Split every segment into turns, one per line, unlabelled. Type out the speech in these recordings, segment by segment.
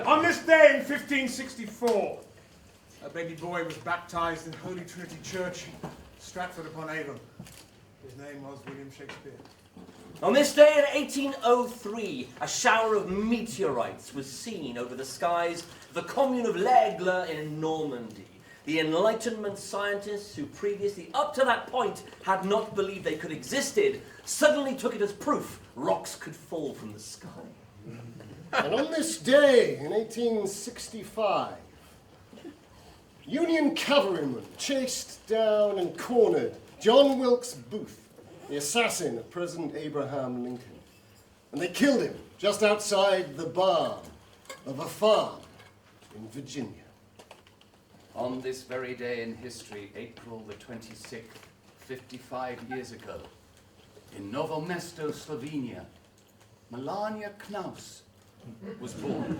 On this day in 1564, a baby boy was baptized in Holy Trinity Church, Stratford-upon-Avon. His name was William Shakespeare.
On this day in 1803, a shower of meteorites was seen over the skies of the commune of L'Aigle in Normandy. The Enlightenment scientists who previously, up to that point, had not believed they could existed, suddenly took it as proof rocks could fall from the sky.
And on this day in 1865, Union cavalrymen chased down and cornered John Wilkes Booth, the assassin of President Abraham Lincoln. And they killed him just outside the barn of a farm in Virginia.
On this very day in history, April the 26th, 55 years ago, in Novo Mesto, Slovenia, Melania Knaus was born.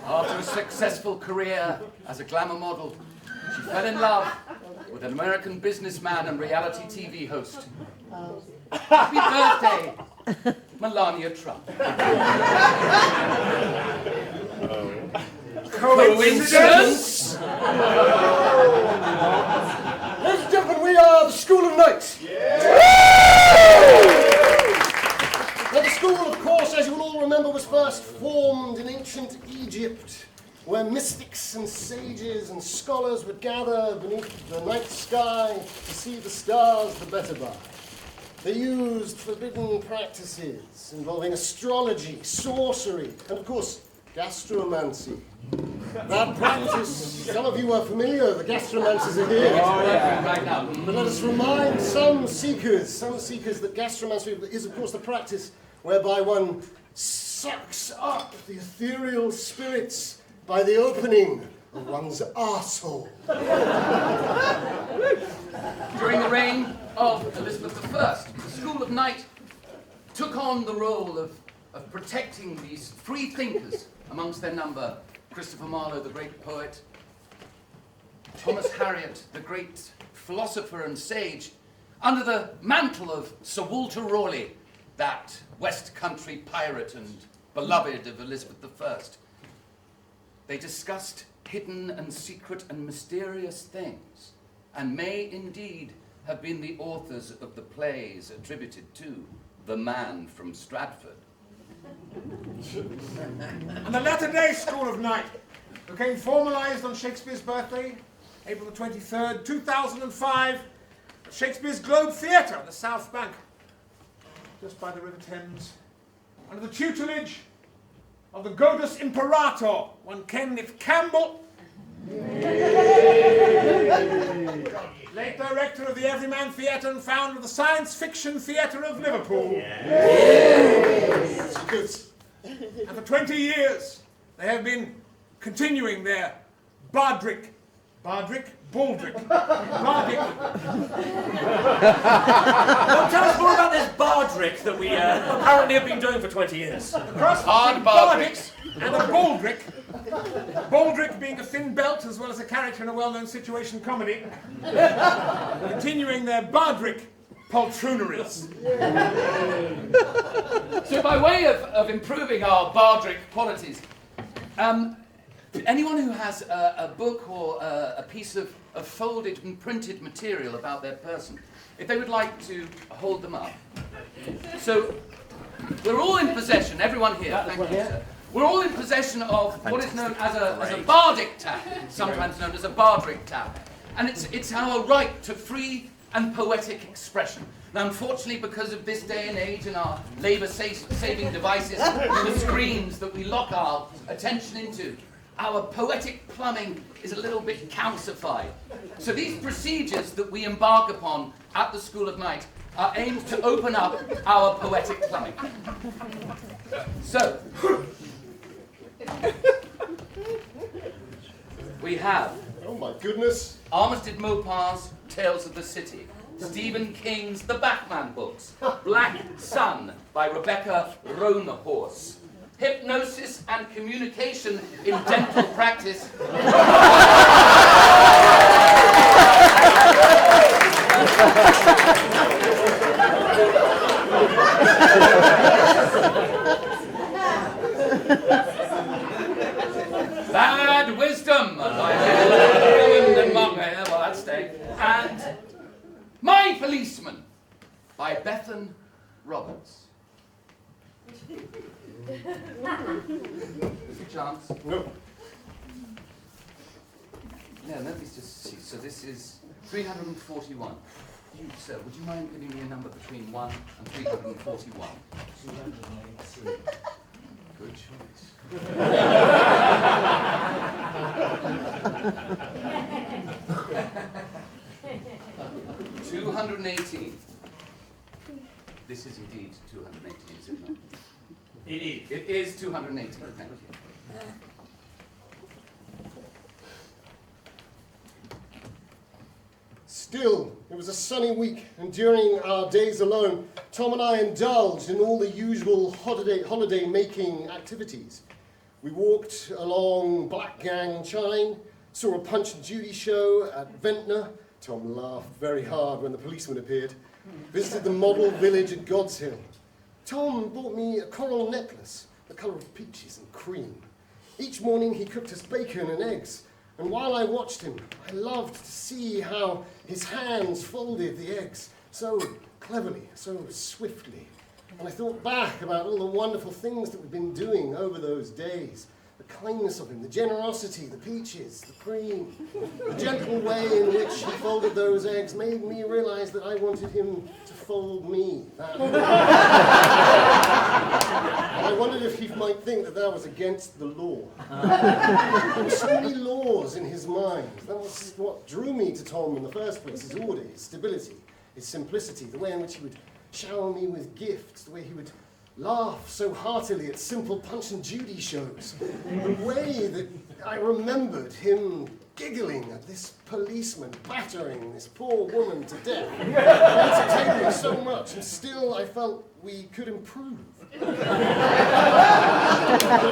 After a successful career as a glamour model, she fell in love with an American businessman and reality TV host. Happy birthday, Melania Trump.
Coincidence?
Ladies and gentlemen, we are the School of Knights. Now, the school, of course, as you will all remember, was first formed in ancient Egypt, where mystics and sages and scholars would gather beneath the night sky to see the stars the better by. They used forbidden practices involving astrology, sorcery, and of course, gastromancy. That practice, some of you are familiar, the gastromancers are here.
Right now.
But let us remind some seekers that gastromancy is, of course, the practice whereby one sucks up the ethereal spirits by the opening of one's arsehole.
During the reign of Elizabeth I, the School of Knight took on the role of protecting these free thinkers, amongst their number Christopher Marlowe, the great poet, Thomas Harriot, the great philosopher and sage, under the mantle of Sir Walter Raleigh, that West Country pirate and beloved of Elizabeth I. They discussed hidden and secret and mysterious things, and may indeed have been the authors of the plays attributed to the man from Stratford.
And the latter-day School of Knight became formalised on Shakespeare's birthday, April the 23rd, 2005, at Shakespeare's Globe Theatre on the South Bank, just by the River Thames, under the tutelage of the Godus Imperator, one Kenneth Campbell, late director of the Everyman Theatre and founder of the Science Fiction Theatre of Liverpool.
Yes.
And for 20 years, they have been continuing their Baldric. Don't tell
us more about this Bardrick that we apparently have been doing for 20 years.
Across between Bardrick and a Baldric. Baldrick being a thin belt as well as a character in a well-known situation comedy. Continuing their Bardrick poltrooneries.
So by way of improving our Bardrick qualities, anyone who has a book or a piece of folded and printed material about their person, if they would like to hold them up. So we're all in possession, everyone here, thank you, sir. We're all in possession of what is known as a bardic tab, sometimes known as a Bardrick tab. And it's our right to free and poetic expression. Now, unfortunately, because of this day and age and our labour-saving devices, the screens that we lock our attention into, our poetic plumbing is a little bit calcified. So these procedures that we embark upon at the School of Knight are aimed to open up our poetic plumbing. So, we have...
Oh my goodness.
Armistead Maupar's Tales of the City, Stephen King's The Batman books, Black Sun by Rebecca Roanhorse, Hypnosis and Communication in Dental Practice Bad Wisdom by and Mark Mayer, well, that's staying. And My Policeman by Bethan Roberts. There's a chance.
No.
Yeah, let me just see. So this is 341. You, sir, would you mind giving me a number between 1 and 341?
283.
Good choice. 218. This is indeed 218, is it not?
It is.
It is 218, thank you.
Still, it was a sunny week, and during our days alone, Tom and I indulged in all the usual holiday-making activities. We walked along Blackgang Chine, saw a Punch and Judy show at Ventnor. Tom laughed very hard when the policeman appeared. Visited the model village at God's Hill. Tom bought me a coral necklace, the colour of peaches and cream. Each morning he cooked us bacon and eggs, and while I watched him, I loved to see how his hands folded the eggs so cleverly, so swiftly. And I thought back about all the wonderful things that we'd been doing over those days. The kindness of him, the generosity, the peaches, the cream, the gentle way in which he folded those eggs made me realize that I wanted him to fold me that way. And I wondered if he might think that that was against the law. There were so many laws in his mind. That was what drew me to Tom in the first place, his order, his stability, his simplicity, the way in which he would shower me with gifts, the way he would laugh so heartily at simple Punch and Judy shows, the way that I remembered him giggling at this policeman battering this poor woman to death. It entertained me so much, and still I felt we could improve. But if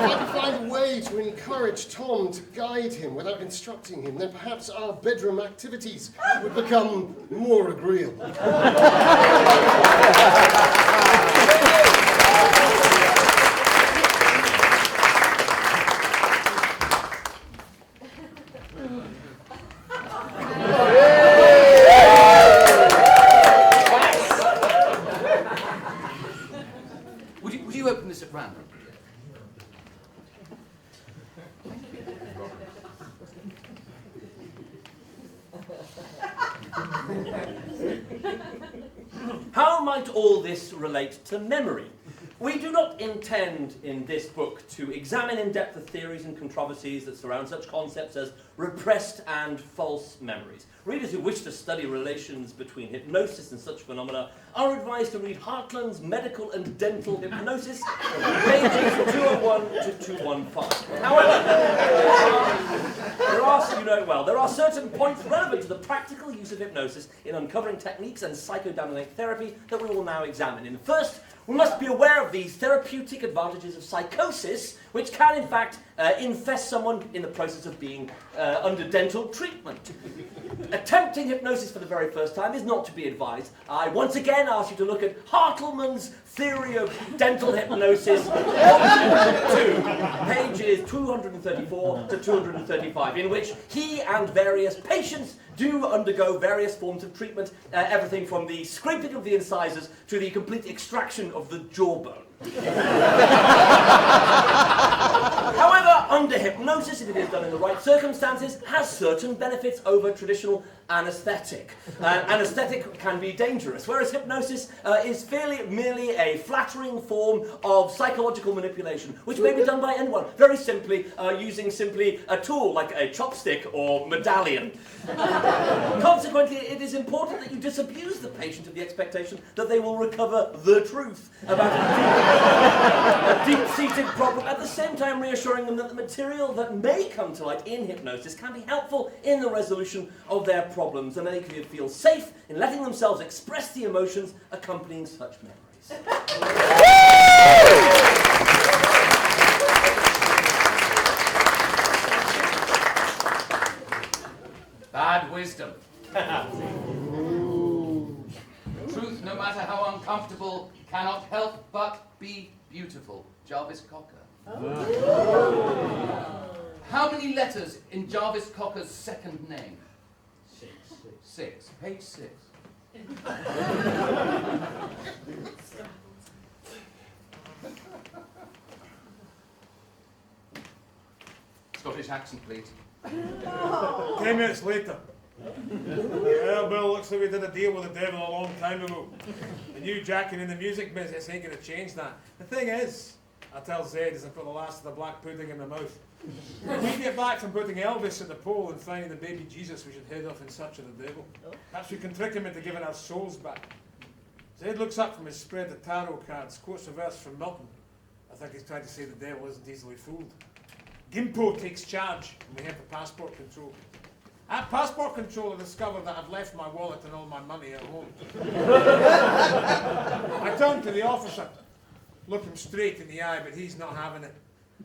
I could find a way to encourage Tom, to guide him without instructing him, then perhaps our bedroom activities would become more agreeable.
Would you open this at random?
How might all this relate to memory? We do not intend in this book to examine in depth the theories and controversies that surround such concepts as repressed and false memories. Readers who wish to study relations between hypnosis and such phenomena are advised to read Hartland's Medical and Dental Hypnosis, pages 201 to 215. However, there are certain points relevant to the practical use of hypnosis in uncovering techniques and psychodynamic therapy that we will now examine. In the first, we must be aware of these therapeutic advantages of psychosis, which can in fact infest someone in the process of being under dental treatment. Attempting hypnosis for the very first time is not to be advised. I once again ask you to look at Hartland's Theory of Dental Hypnosis, Volume 2, pages 234 to 235, in which he and various patients do undergo various forms of treatment, everything from the scraping of the incisors to the complete extraction of the jawbone. However, under hypnosis, if it is done in the right circumstances, has certain benefits over traditional anaesthetic. Anaesthetic can be dangerous, whereas hypnosis is merely a flattering form of psychological manipulation, which may be done by anyone, very simply, using simply a tool like a chopstick or medallion. Consequently, it is important that you disabuse the patient of the expectation that they will recover the truth about a deep-seated problem, at the same time reassuring them that the material that may come to light in hypnosis can be helpful in the resolution of their problems, and they can feel safe in letting themselves express the emotions accompanying such memories.
Bad wisdom. Truth, no matter how uncomfortable, cannot help but be beautiful. Jarvis Cocker. How many letters in Jarvis Cocker's second name?
6.
6. Page 6. Scottish accent, please.
10 minutes later. Well, Bill, looks like we did a deal with the devil a long time ago. And you jacking in the music business ain't going to change that. The thing is, I tell Zed as I put the last of the black pudding in my mouth, when we get back from putting Elvis at the pole and finding the baby Jesus, we should head off in search of the devil. Perhaps we can trick him into giving our souls back. Zed looks up from his spread of tarot cards, quotes a verse from Milton. I think he's trying to say the devil isn't easily fooled. Gimpo takes charge, and we head for passport control. At passport control, I discovered that I've left my wallet and all my money at home. I turned to the officer, looked him straight in the eye, but he's not having it.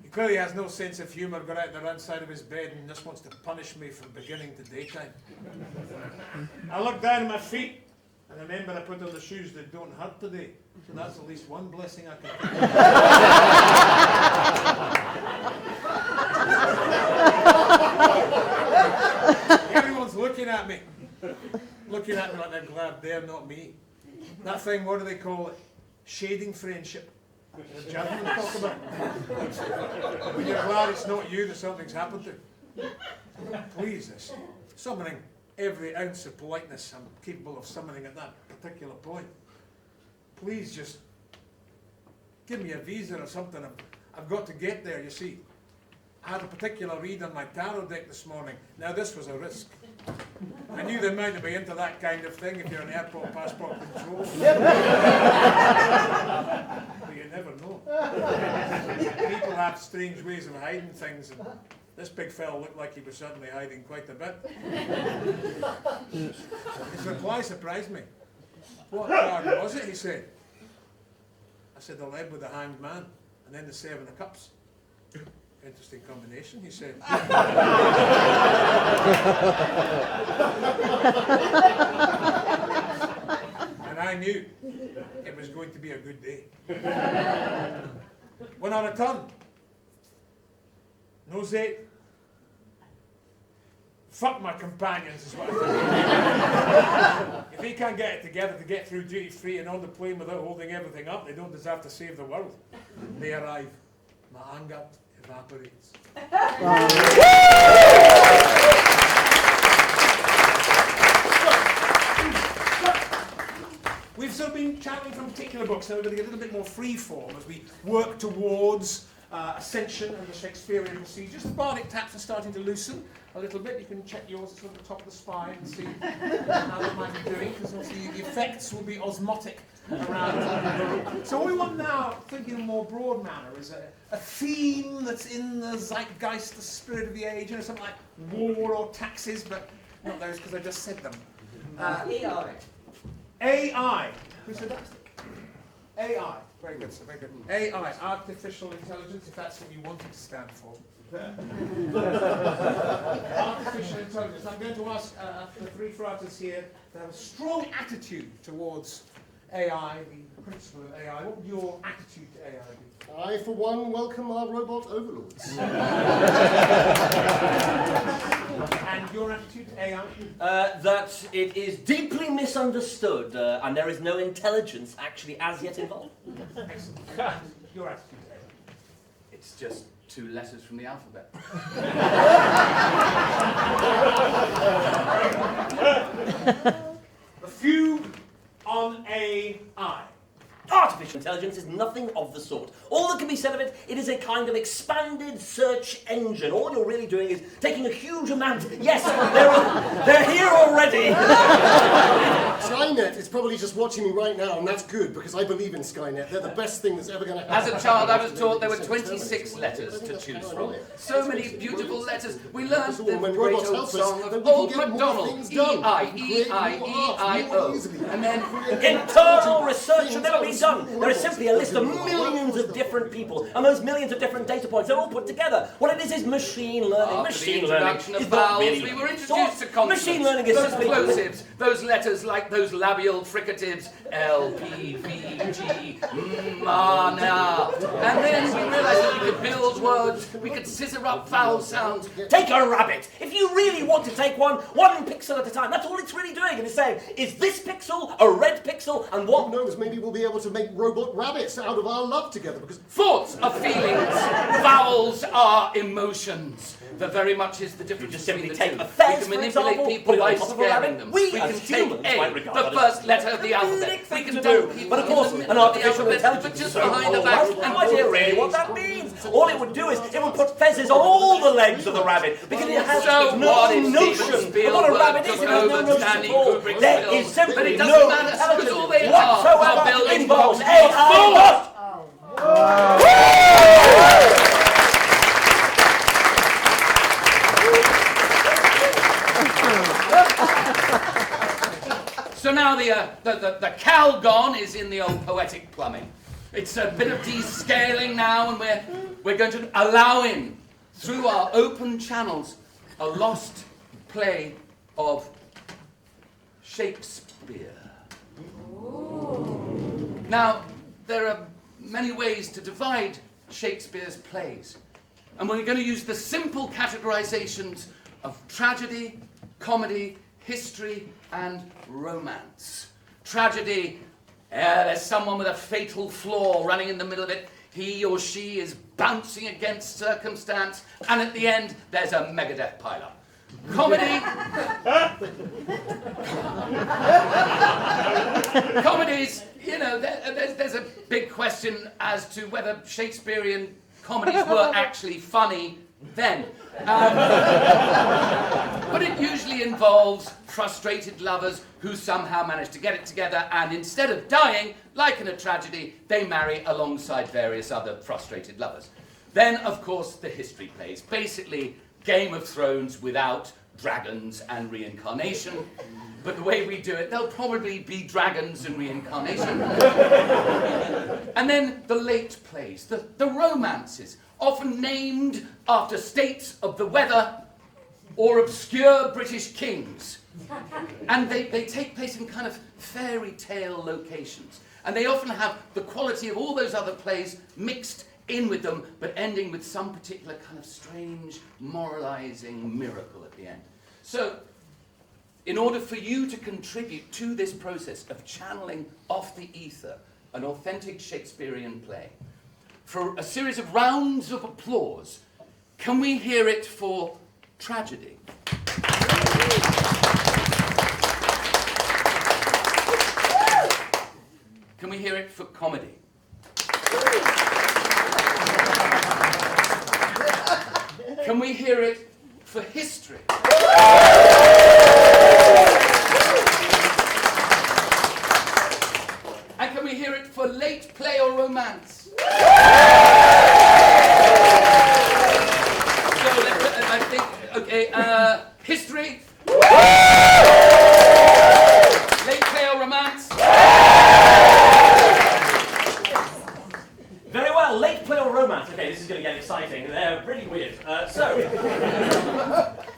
He clearly has no sense of humour, got out the round side of his bed and just wants to punish me from beginning to daytime. I look down at my feet and remember I put on the shoes that don't hurt today. So that's at least one blessing I can take. Everyone's looking at me like they're glad they're not me. That thing, what do they call it? Shading friendship. The gentlemen talk about. When you're glad it's not you that something's happened to. Please, this summoning every ounce of politeness I'm capable of summoning at that particular point. Please just give me a visa or something. I've got to get there, you see. I had a particular read on my tarot deck this morning. Now this was a risk. I knew the amount to be into that kind of thing if you're an airport passport control. But you never know. People have strange ways of hiding things, and this big fella looked like he was certainly hiding quite a bit. His reply surprised me. What card was it, he said. I said, the lead with the hanged man, and then the 7 of cups. Interesting combination, he said. And I knew it was going to be a good day. When I returned, no Zate. Fuck my companions is what I think. If they can't get it together to get through duty free and on the plane without holding everything up, they don't deserve to save the world. They arrive. My anger evaporates. We've sort of been chatting from particular books, now we're going to get a little bit more free form as we work towards ascension and the Shakespearean procedures. The bardic taps are starting to loosen a little bit. You can check yours, it's on the top of the spine and see how it might be doing, because obviously the effects will be osmotic around the room. So what we want now, thinking in a more broad manner, is a theme that's in the zeitgeist, the spirit of the age, you know, something like war or taxes, but not those because I just said them.
AI.
AI. Who said that? AI. Very good, sir, very good. AI, artificial intelligence, if that's what you want it to stand for. Artificial intelligence. I'm going to ask the three artists here to have a strong attitude towards AI, the principle of AI. What would your attitude to AI be?
I, for one, welcome our robot overlords.
And your attitude to AI?
That it is deeply misunderstood and there is no intelligence actually as yet involved.
Excellent. And your attitude to AI?
It's just 2 letters from the alphabet.
A few on AI.
Artificial intelligence is nothing of the sort. All that can be said of it, it is a kind of expanded search engine. All you're really doing is taking a huge amount. Yes, they're here already.
Skynet is probably just watching me right now, and that's good, because I believe in Skynet. They're the best thing that's ever going to happen.
As a child, I was taught there were 26 letters to choose from. So many beautiful letters. We learned the great old song of Old MacDonald. E-I-E-I-E-I-O. And then
Internal research should never be done. There is simply a list of millions of different different people, and those millions of different data points, they're all put together. What it is machine learning.
After
Machine
the
learning
introduction of
is not
vowels,
really
we were introduced
source.
to consonants.
Machine learning is
those
simply
plosives, those letters like those labial fricatives, L, P, V, G, ma, na. And then we realised that we could build words, we could scissor up vowel sounds.
Take a rabbit. If you really want to take one pixel at a time, that's all it's really doing. And it's saying, is this pixel a red pixel? And what?
Who knows, maybe we'll be able to make robot rabbits out of our love together, because
Thoughts are feelings, vowels are emotions. There very much is the difference
just
between
simply
the
take
two.
a fez,
We
for
can manipulate
example,
people
put it on
by
top of a
scaring
rabbit.
them.
We
can
as
take
humans might
A,
regard
the
that
first
as
letter of the
a
alphabet.
unique
We
thing
can
to
dump
do.
people
But of
in
course,
the middle
an
of the
artificial
alphabet,
intelligence
but just
so
behind the
old,
back.
I have no idea really what that means. All it would do is it would put fezzes on all the legs of the rabbit because it has
So
no
what if
notion
Steven
of what a
Spielberg
rabbit is.
took
It has no
over
notion
Stanley
at all.
Kubrick's
There
film?
is simply
But it
no
doesn't matter,
intelligence
because all they are
whatsoever
building
involved.
blocks.
AI.
So now the Calgon is in the old poetic plumbing. It's a bit of descaling now, and we're going to allow in, through our open channels, a lost play of Shakespeare. Now, there are many ways to divide Shakespeare's plays, and we're going to use the simple categorizations of tragedy, comedy, history, and romance. Tragedy, there's someone with a fatal flaw running in the middle of it. He or she is bouncing against circumstance, and at the end, there's a Megadeth pile-up. Comedy. Comedies, you know, there's a big question as to whether Shakespearean comedies were actually funny then. But it usually involves frustrated lovers who somehow manage to get it together, and instead of dying, like in a tragedy, they marry alongside various other frustrated lovers. Then, of course, the history plays. Basically, Game of Thrones without dragons and reincarnation. But the way we do it, there'll probably be dragons and reincarnation. And then the late plays, the romances, often named after states of the weather or obscure British kings. And they take place in kind of fairy tale locations. And they often have the quality of all those other plays mixed in with them, but ending with some particular kind of strange, moralizing miracle at the end. So, in order for you to contribute to this process of channeling off the ether an authentic Shakespearean play, for a series of rounds of applause, can we hear it for tragedy? Can we hear it for comedy? Can we hear it for history? And can we hear it for late play or romance? So I think, okay, history? Late play or romance?
Very well, late play or romance. Okay, this is going to get exciting. They're pretty weird.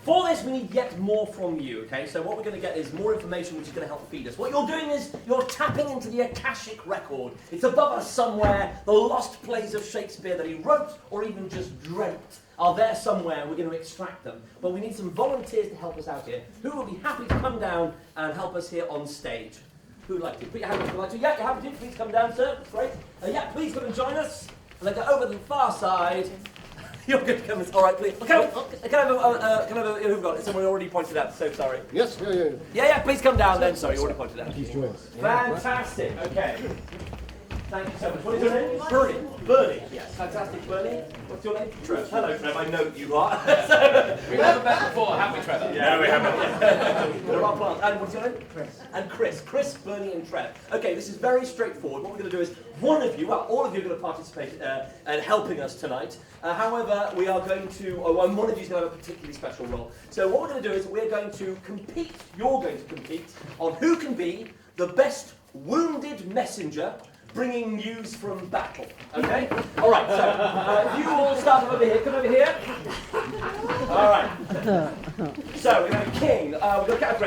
For this, we need yet more from you, okay? So what we're going to get is more information which is going to help feed us. What you're doing is you're tapping into the Akashic record. It's above us somewhere. The lost plays of Shakespeare that he wrote or even just dreamt are there somewhere, and we're going to extract them. But we need some volunteers to help us out here who will be happy to come down and help us here on stage. Who would like to? Put your hand up if you'd like to. Yeah, you're happy to. Please come down, sir. Great. Yeah, please come and join us. And then go over to the far side. You're good to come. All right, please. Can I have who we've got? It's someone already pointed out. So sorry.
yes, yeah.
Yeah. Please come down then. Sorry, you already pointed out.
Please join us.
Fantastic. Okay. Thank you so much. What is your name? Bernie. Bernie. Yes. Fantastic, Bernie. What's your name? Trev. Hello, Trev. I know you are.
We've never met before, have we, Trevor?
Yeah, we haven't. There are plants. And what's your name? Chris. And Chris. Chris, Bernie, and Trev. Okay, this is very straightforward. What we're going to do is one of you, well, all of you are going to participate in helping us tonight. However, we are going to, one of you is going to have a particularly special role. So what we're going to do is we're going to compete, you're going to compete, on who can be the best wounded messenger bringing news from battle. Okay? All right, so you all start over here. Come over here. All right. So we're going to have a king. We're going to get a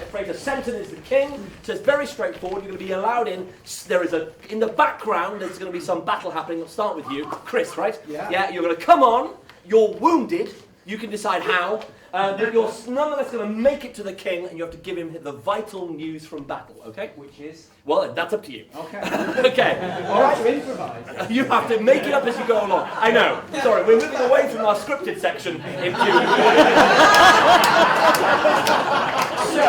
phrase. Senton is the king. So it's very straightforward. You're going to be allowed in. There is in the background, there's going to be some battle happening. I'll start with you. Chris, right?
Yeah.
Yeah, you're going to come on. You're wounded. You can decide how. But you're nonetheless going to make it to the king, and you have to give him the vital news from battle, okay?
Which is?
Well, that's up to you.
Okay.
Okay.
All right. To improvise.
You have to make it up as you go along. I know. Sorry, we're moving away from our scripted section into... So,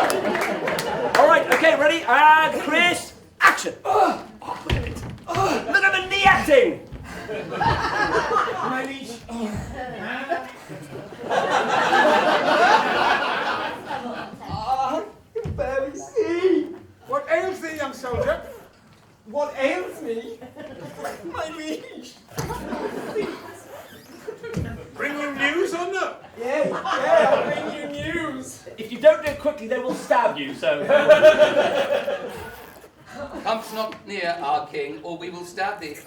all right, okay, ready? And Chris, action. Oh, look at it. Look at the knee acting.
My liege. I can barely see.
What ails thee, young soldier?
What ails me? My liege.
Bring you news or no?
Yeah, I'll bring you news.
If you don't do it quickly, they will stab you, so...
Come not near our king, or we will stab thee.
I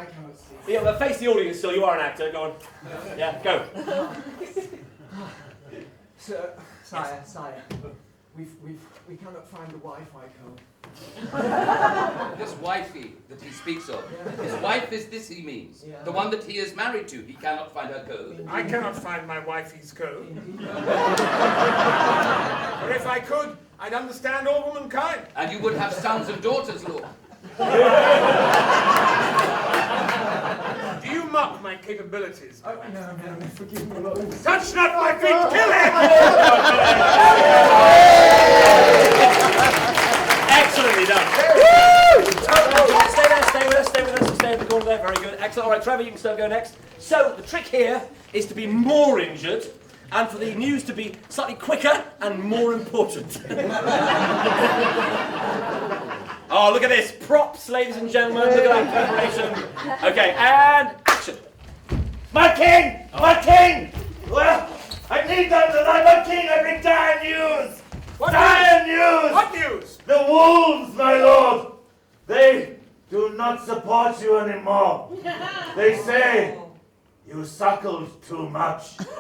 cannot see.
Yeah, well, face the audience still. You are an actor. Go on. Yeah, go.
Sir, sire, we cannot find the Wi-Fi code.
This wifey that he speaks of, his wife is this he means.
Yeah.
The one that he is married to, he cannot find her code.
I cannot find my wifey's code. But if I could, I'd understand all womankind.
And you would have sons and daughters, Lord.
Do you mock my capabilities?
Oh, no, forgive me, Lord.
Touch not my feet, kill him!
Excellently done. Stay there, stay with us, stay in the corner there. Very good. Excellent. All right, Trevor, you can still go next. So, the trick here is to be more injured and for the news to be slightly quicker and more important. Oh, look at this. Props, ladies and gentlemen. Look at that preparation. Okay, and action. My king! My king! Well, I need that tonight. My king, I bring dire news!
What
Dire news!
What news?
The wolves, my lord! They do not support you anymore. They say you suckled too much.
Ladies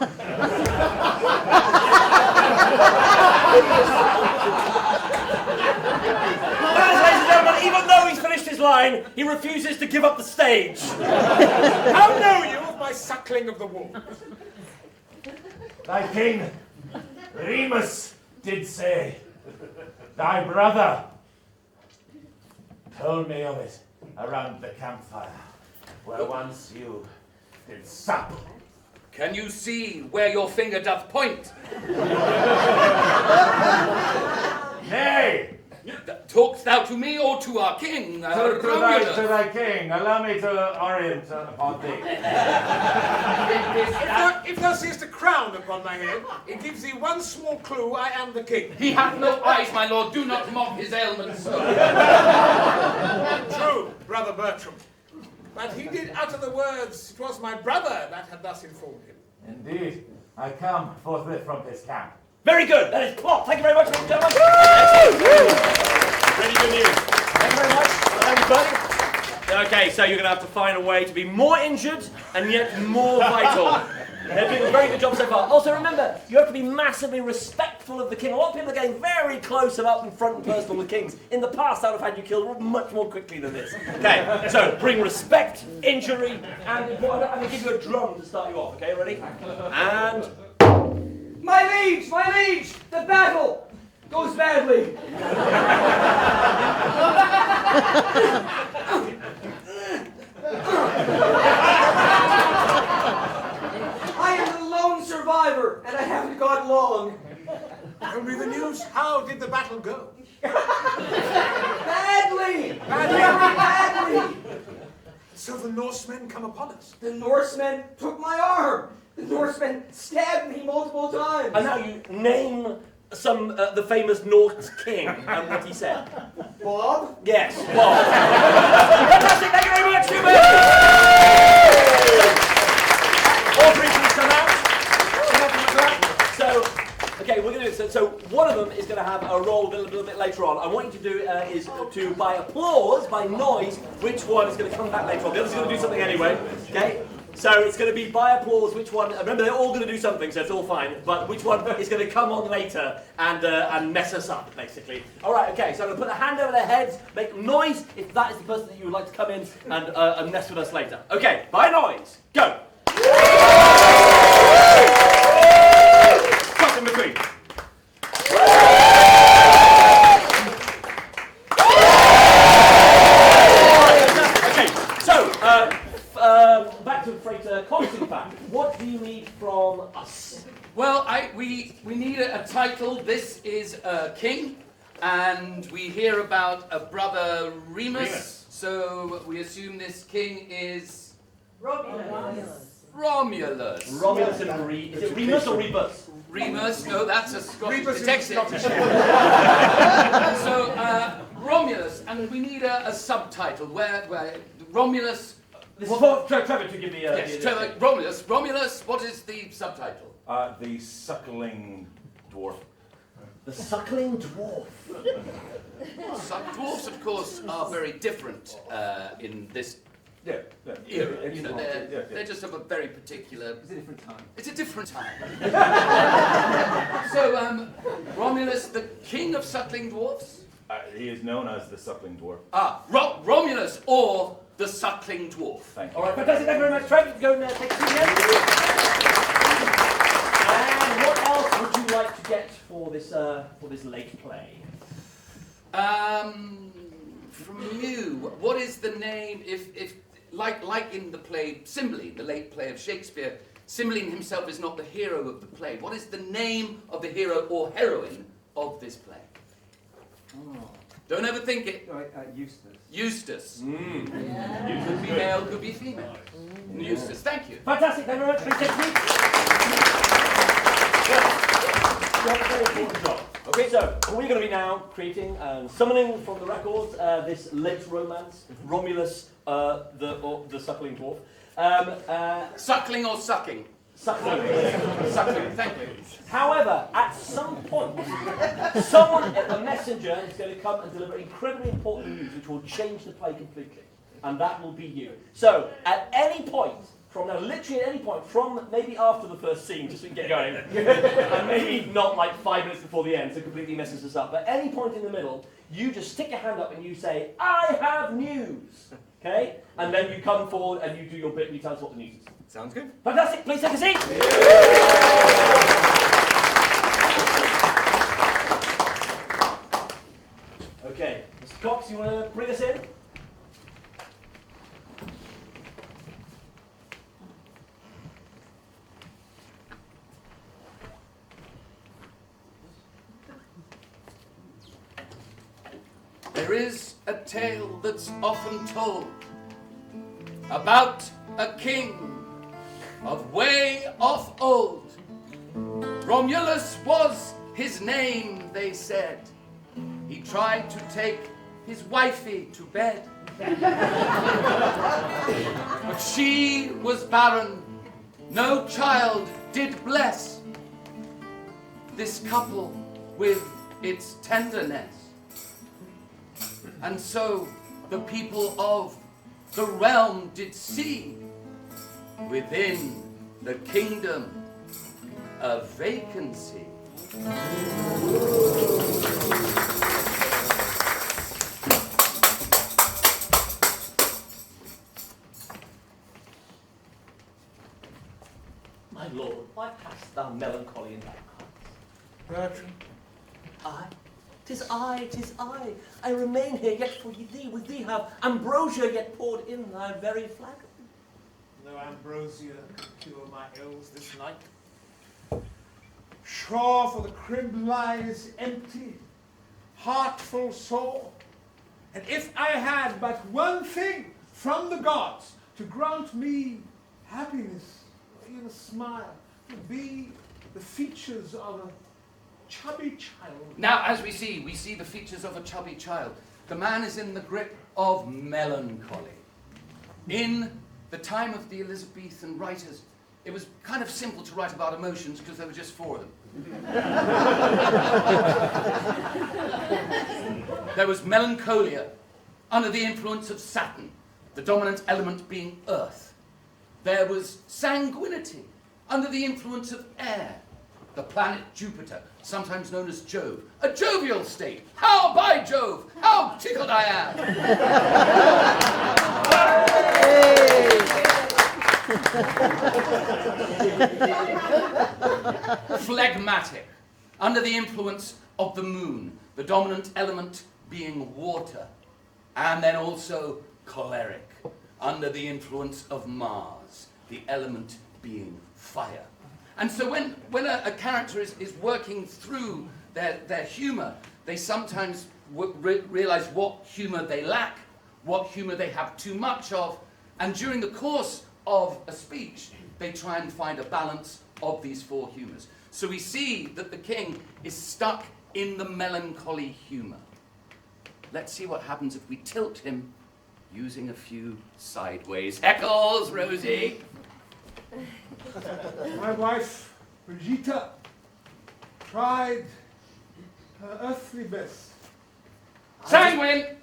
and gentlemen, even though he's finished his line, he refuses to give up the stage.
How know you of my suckling of the wolf?
Thy king, Remus, did say, thy brother told me of it around the campfire, where once you did sup.
Can you see where your finger doth point?
Nay,
Talkst thou to me or to our king?
to thy king, allow me to orient upon thee.
If thou seest a crown upon my head, it gives thee one small clue I am the king.
He hath no eyes, my lord. Do not mock his ailments.
True, brother Bertram. But he did utter the words, it was my brother that had thus informed him.
Indeed, I come forthwith from his camp.
Very good. That is plot. Thank you very much, ladies and gentlemen. Really good news. Thank you very much. Everybody. Okay, so you're going to have to find a way to be more injured and yet more vital. They're doing a very good job so far. Also, remember, you have to be massively respectful of the king. A lot of people are getting very close and up and front and personal with kings. In the past, I would have had you killed much more quickly than this. Okay, so bring respect, injury, and I'm going to give you a drum to start you off. Okay, ready? And...
My liege, the battle goes badly. I am the lone survivor, and I haven't got long.
Tell me the news. How did the battle go?
Badly! Very badly!
So the Norsemen come upon us.
The Norsemen took my arm. The Norsemen stabbed me multiple times.
And now you name some the famous Norse king and what he said.
Bob?
Yes, Bob. Fantastic, thank you very much, Hubert! All three please come out. So, okay, we're going to do this. So one of them is going to have a role a little bit later on. And what you need to do is to, by applause, by noise, which one is going to come back later on. The other's going to do something anyway, okay? So it's going to be by applause which one, remember they're all going to do something, so it's all fine, but which one is going to come on later and mess us up, basically. Alright, okay, so I'm going to put a hand over their heads, make noise if that is the person that you would like to come in and mess with us later. Okay, by noise, go! Cut in between. Back to Freighter Cox, in fact. What do you need from us?
Well, we need a title. This is a king, and we hear about a brother Remus. So we assume this king is Romulus.
Romulus and Remus. Is it Remus or Rebus?
Remus? No, that's a Scottish
Rebus is
detective.
Scottish.
So Romulus, and we need a subtitle where Romulus.
This is for Trevor to give me a...
Yes, Trevor, Romulus, what is the subtitle?
The suckling dwarf.
The suckling dwarf.
Dwarfs, of course, are very different in this
Yeah.
era. You know, they're just of a very particular...
It's a different time.
It's a different time. So, Romulus, the king of suckling dwarfs?
He is known as the suckling dwarf.
Romulus, or the suckling dwarf.
Thank you.
All right, fantastic. Thank you very much, Trevor. Go and take a seat again. And what else would you like to get for this late play?
From you, what is the name? If like in the play Cymbeline, the late play of Shakespeare, Cymbeline himself is not the hero of the play. What is the name of the hero or heroine of this play? Don't overthink it.
Eustace.
Eustace.
Mm.
Yeah. Could be male, could be female. Eustace, thank you.
Fantastic, thank you very much. Please take a seat. Okay, so we're going to be now creating and summoning from the records this late romance, Romulus, the suckling dwarf.
Suckling or sucking?
Suckling.
Suckling, thank you.
However, at some point, someone, a messenger, is going to come and deliver incredibly important news which will change the play completely. And that will be you. So, at any point, from now, literally at any point, from maybe after the first scene, just so we can get going, and maybe not like 5 minutes before the end, so it completely messes us up, but any point in the middle, you just stick your hand up and you say, I have news! Okay? And then you come forward and you do your bit and you tell us what the news is.
Sounds good.
Fantastic, please take a seat! Okay, Mr. Cox, you want to bring us in?
There is a tale that's often told about a king of way off old. Romulus was his name, they said. He tried to take his wifey to bed. But she was barren, no child did bless this couple with its tenderness. And so the people of the realm did see within the kingdom a vacancy.
My lord, why hast thou melancholy in thy heart?
Bertram,
I? 'Tis I. I remain here yet for thee. With thee have ambrosia yet poured in thy very flagon.
no ambrosia can cure my ills this night. Sure, for the crib lies empty, heart full sore. And if I had but one thing from the gods to grant me happiness, or even a smile, to be the features of a chubby child.
Now, as we see the features of a chubby child. The man is in the grip of melancholy. In the time of the Elizabethan writers, it was kind of simple to write about emotions because there were just 4 of them. There was melancholia, under the influence of Saturn, the dominant element being earth. There was sanguinity, under the influence of air, the planet Jupiter, sometimes known as Jove, a jovial state. How, by Jove, how tickled I am. Phlegmatic, under the influence of the moon, the dominant element being water. And then also choleric, under the influence of Mars, the element being fire. And so when a character is working through their humour, they sometimes realise what humour they lack, what humour they have too much of, and during the course of a speech, they try and find a balance of these 4 humours. So we see that the king is stuck in the melancholy humour. Let's see what happens if we tilt him using a few sideways heckles, Rosie.
My wife, Brigitte, tried her earthly best.
Sanguine!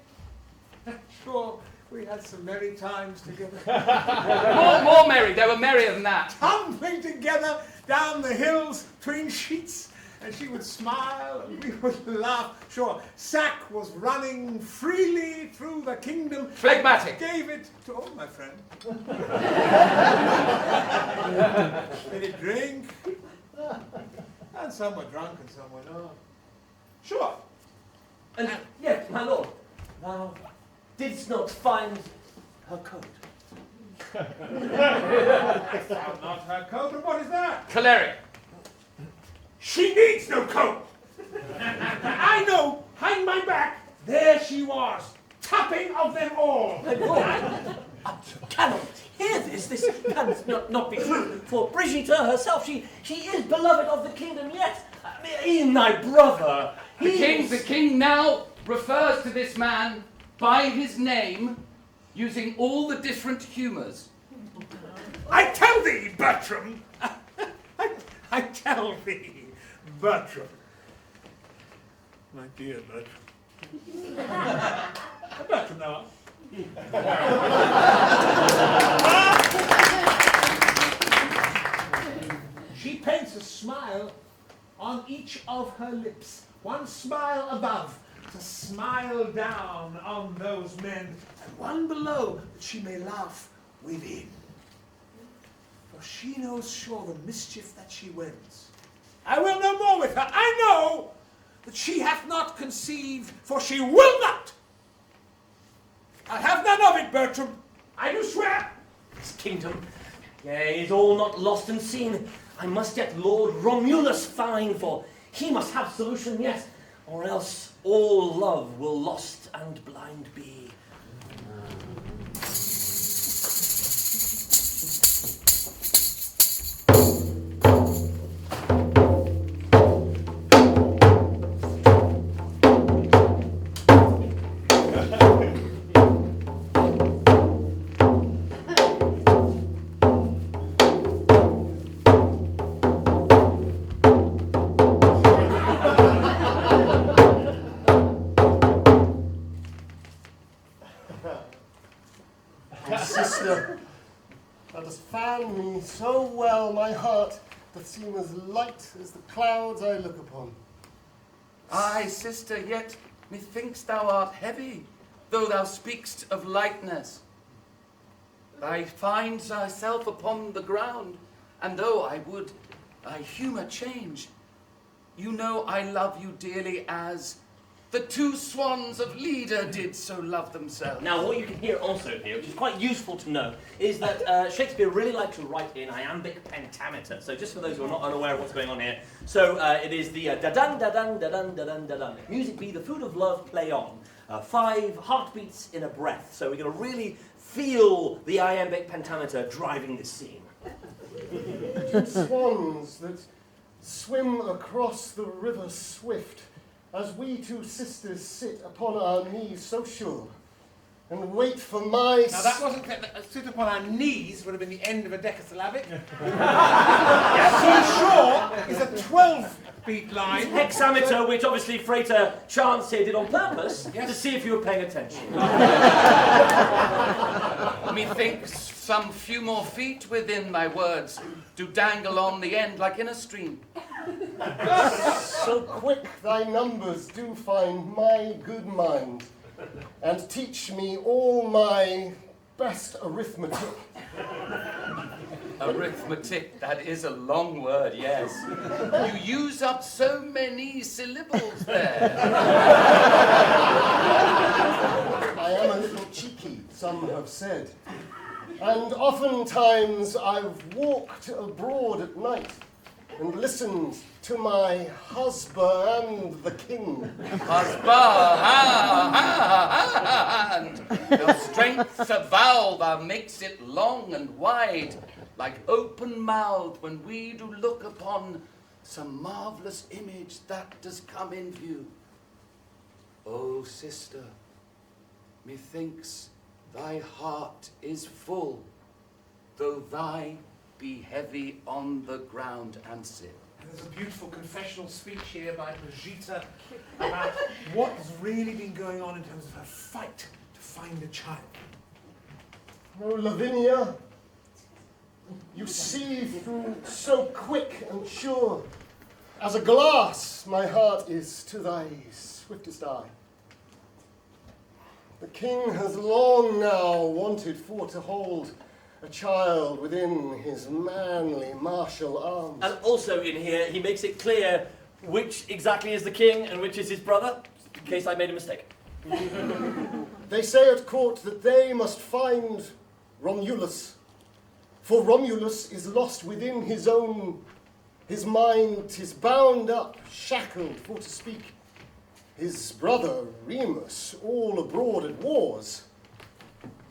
Sure, we had some merry times together.
More merry, they were merrier than that.
Tumbling together down the hills between sheets, and she would smile and we would laugh. Sure, Sack was running freely through the kingdom.
Phlegmatic.
Gave it to, oh, my friend. Did he drink? And some were drunk and some were not. Sure.
And yes, my lord, thou didst not find her coat.
Found not her coat, and what is that?
Choleric.
She needs no coat. I know, behind my back, there she was, topping of them all.
My lord, I cannot hear this. This cannot not be true. For Brigitte herself, she is beloved of the kingdom yet. Even thy brother.
The king now refers to this man by his name, using all the different humours.
I tell thee, Bertram. I tell thee, Bertram. My dear Bertram. Bertram now. She paints a smile on each of her lips. One smile above, to smile down on those men, and one below, that she may laugh within. For she knows sure the mischief that she wins. I will no more with her. I know that she hath not conceived, for she will not. I have none of it, Bertram. I do swear.
This kingdom, yea, is all not lost and seen. I must yet Lord Romulus find, for he must have solution yet, or else all love will lost and blind be.
Sister, thou dost fan me so well, my heart doth seem as light as the clouds I look upon.
Aye, sister, yet methinks thou art heavy, though thou speak'st of lightness. Thou find thyself upon the ground, and though I would thy humour change, you know I love you dearly as the 2 swans of Leda did so love themselves.
Now, what you can hear also here, which is quite useful to know, is that Shakespeare really liked to write in iambic pentameter. So just for those who are not unaware of what's going on here, so it is the da-dun, da-dun, da-dun, da-dun, da-dun. Music be the food of love, play on. 5 heartbeats in a breath. So we're going to really feel the iambic pentameter driving this scene.
2 swans that swim across the river swift, as we 2 sisters sit upon our knees so sure. and wait for my...
Now that wasn't... sit upon our knees would have been the end of a decasyllabic. So short is a 12-beat line.
Hexameter, which obviously Freighter Chance here did on purpose to see if you were paying attention.
Methinks some few more feet within thy words do dangle on the end like in a stream.
So quick thy numbers do find my good mind, and teach me all my best arithmetic.
Arithmetic, that is a long word, yes. You use up so many syllables there.
I am a little cheeky, some have said, and oftentimes I've walked abroad at night and listened to my husband the king.
Husband, the strength of vowel that makes it long and wide, like open mouth when we do look upon some marvelous image that does come in view. O sister, methinks thy heart is full, though thy be heavy on the ground and sit.
And there's a beautiful confessional speech here by Brigitte about what has really been going on in terms of her fight to find a child.
Oh, Lavinia, you see through so quick and sure, as a glass my heart is to thy swiftest eye. The king has long now wanted for to hold a child within his manly martial arms.
And also in here, he makes it clear which exactly is the king and which is his brother, in case I made a mistake.
They say at court that they must find Romulus, for Romulus is lost within his mind, 'tis bound up, shackled, for to speak. His brother Remus, all abroad at wars,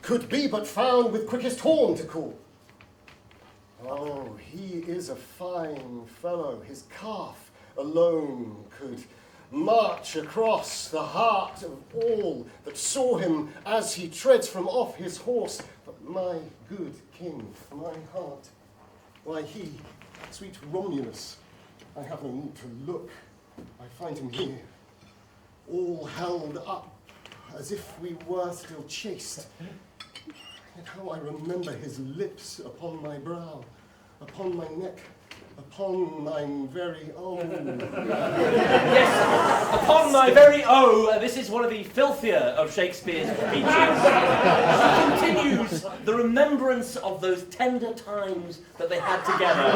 could be but found with quickest horn to call. Oh, he is a fine fellow, his calf alone could march across the heart of all that saw him as he treads from off his horse. But my good king, my heart, why he, sweet Romulus, I have no need to look, I find him here, all held up as if we were still chaste. Yet how I remember his lips upon my brow, upon my neck, upon thine very own.
Yes, upon my very own. This is one of the filthier of Shakespeare's speeches. He continues the remembrance of those tender times that they had together,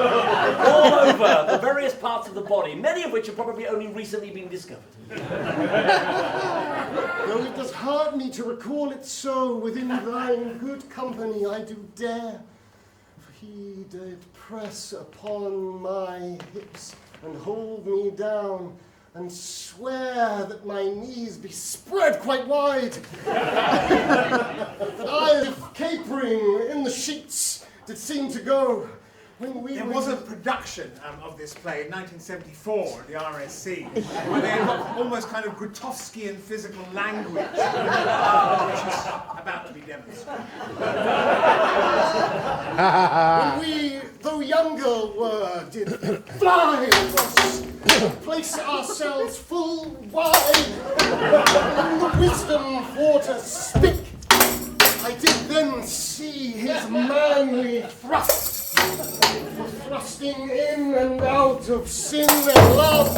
all over the various parts of the body, many of which have probably only recently been discovered.
Though it does hurt me to recall it so, within thine good company I do dare. For he did press upon my hips and hold me down, and swear that my knees be spread quite wide, that I, if capering in the sheets, did seem to go.
There was a production of this play in 1974 at the RSC, where they had got almost kind of Grotowskian physical language, which is about to be demonstrated.
When we, though younger were, did fly us, place ourselves full wide, in the wisdom for to speak, I did then see his manly thrust, for thrusting in and out of sin and love,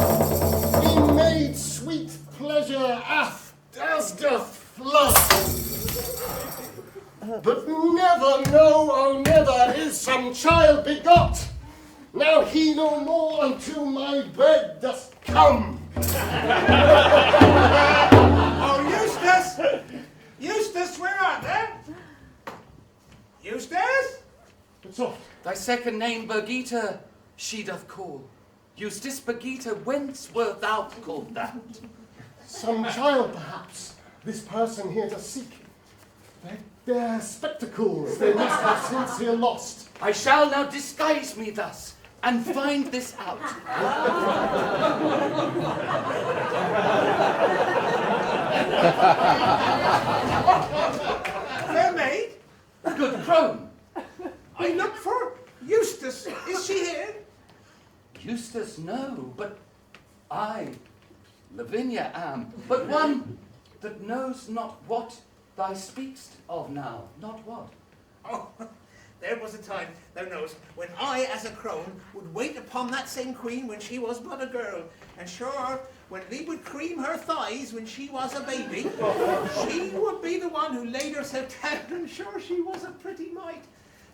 he made sweet pleasure as doth flood. But never, no, oh never, is some child begot. Now he no more unto my bed doth come.
Oh, Eustace! Eustace, where art thou? Eustace?
It's off.
Thy second name, Birgitta, she doth call. Eustace Birgitta, whence wert thou called that?
Some child, perhaps, this person here does seek. Their spectacles they must have since here lost.
I shall now disguise me thus, and find this out. Good crone.
I look for Eustace. Is she here?
Eustace, no, but I, Lavinia, am. But one that knows not what thou speakst of now, not what.
Oh, there was a time, thou knows, when I, as a crone, would wait upon that same queen when she was but a girl. And sure, when thee would cream her thighs when she was a baby, she would be the one who laid herself down, and sure she was a pretty mite.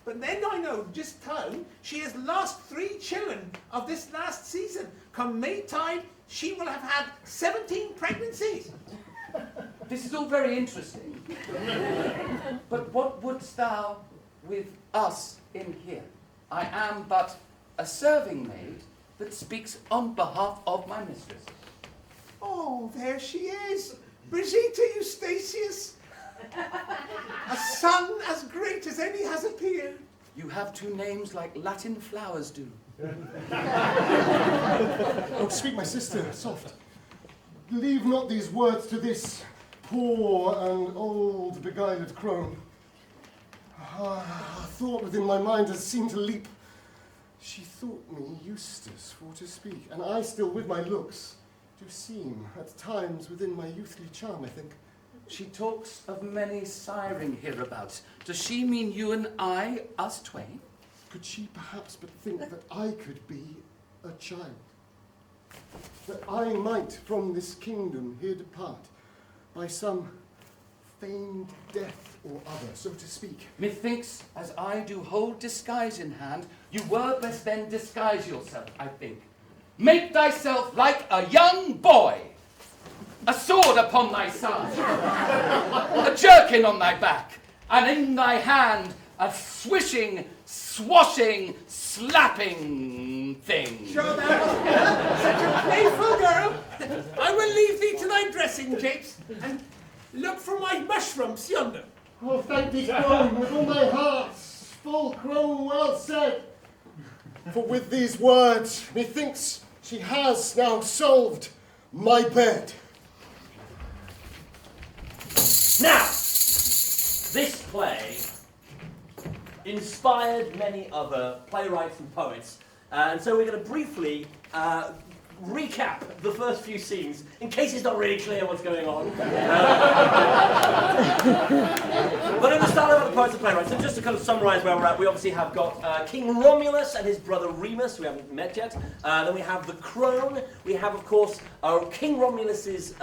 But then I know just how she has lost 3 children of this last season. Come Maytide, she will have had 17 pregnancies.
This is all very interesting. But what wouldst thou with us in here? I am but a serving maid that speaks on behalf of my mistress.
Oh, there she is, Brigitte Eustachius. A son as great as any has appeared.
You have 2 names like Latin flowers do.
Oh, sweet my sister, soft. Leave not these words to this poor and old beguiled crone. A thought within my mind has seemed to leap. She thought me Eustace for to speak, and I still with my looks do seem at times within my youthly charm, I think.
She talks of many siring hereabouts. Does she mean you and I, us twain?
Could she perhaps but think that I could be a child? That I might from this kingdom here depart by some feigned death or other, so to speak.
Methinks, as I do hold disguise in hand, you were best then disguise yourself, I think. Make thyself like a young boy, a sword upon thy side, a jerkin on thy back, and in thy hand a swishing, swashing, slapping thing.
Sure thou was such a playful girl. I will leave thee to thy dressing, Japes, and look for my mushrooms yonder.
Oh, thank thee, crone, with all my heart, full crone, well said. For with these words, methinks she has now solved my bed.
Now, this play inspired many other playwrights and poets, and so we're going to briefly recap the first few scenes in case it's not really clear what's going on. But in the style of the poets and playwrights, so just to kind of summarise where we're at, we obviously have got King Romulus and his brother Remus, who we haven't met yet. Then we have the crone. We have, of course, King Romulus's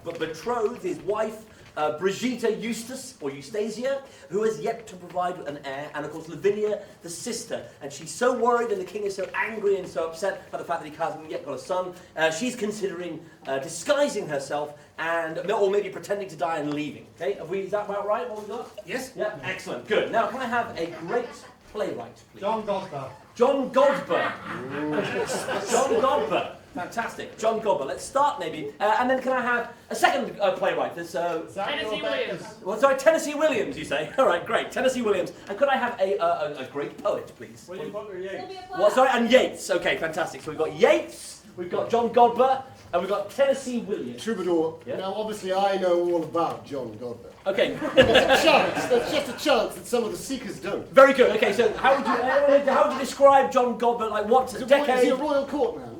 betrothed, his wife, Brigitte Eustace, or Eustasia, who has yet to provide an heir, and of course Lavinia, the sister, and she's so worried and the king is so angry and so upset by the fact that he hasn't yet got a son, she's considering disguising herself and, or maybe pretending to die and leaving. Okay, is that about right, what we got?
Yes?
Yeah, excellent, good. Now, can I have a great playwright, please?
John Godber.
John Godber. John Godber. Fantastic. John Godber. Let's start maybe. And then can I have a second playwright? There's
Tennessee Williams.
well, sorry, Tennessee Williams, you say? All right, great. Tennessee Williams. And could I have a great poet, please?
William Butler Yeats.
Well, sorry, and Yeats. Okay, fantastic. So we've got Yeats, we've got John Godber, and we've got Tennessee Williams.
Troubadour.
Yeah.
Now, obviously, I know all about John Godber.
Okay.
There's just a chance that some of the seekers don't.
Very good. Okay, so how would you describe John Godber? Like what
Is he
decade?
a royal court man?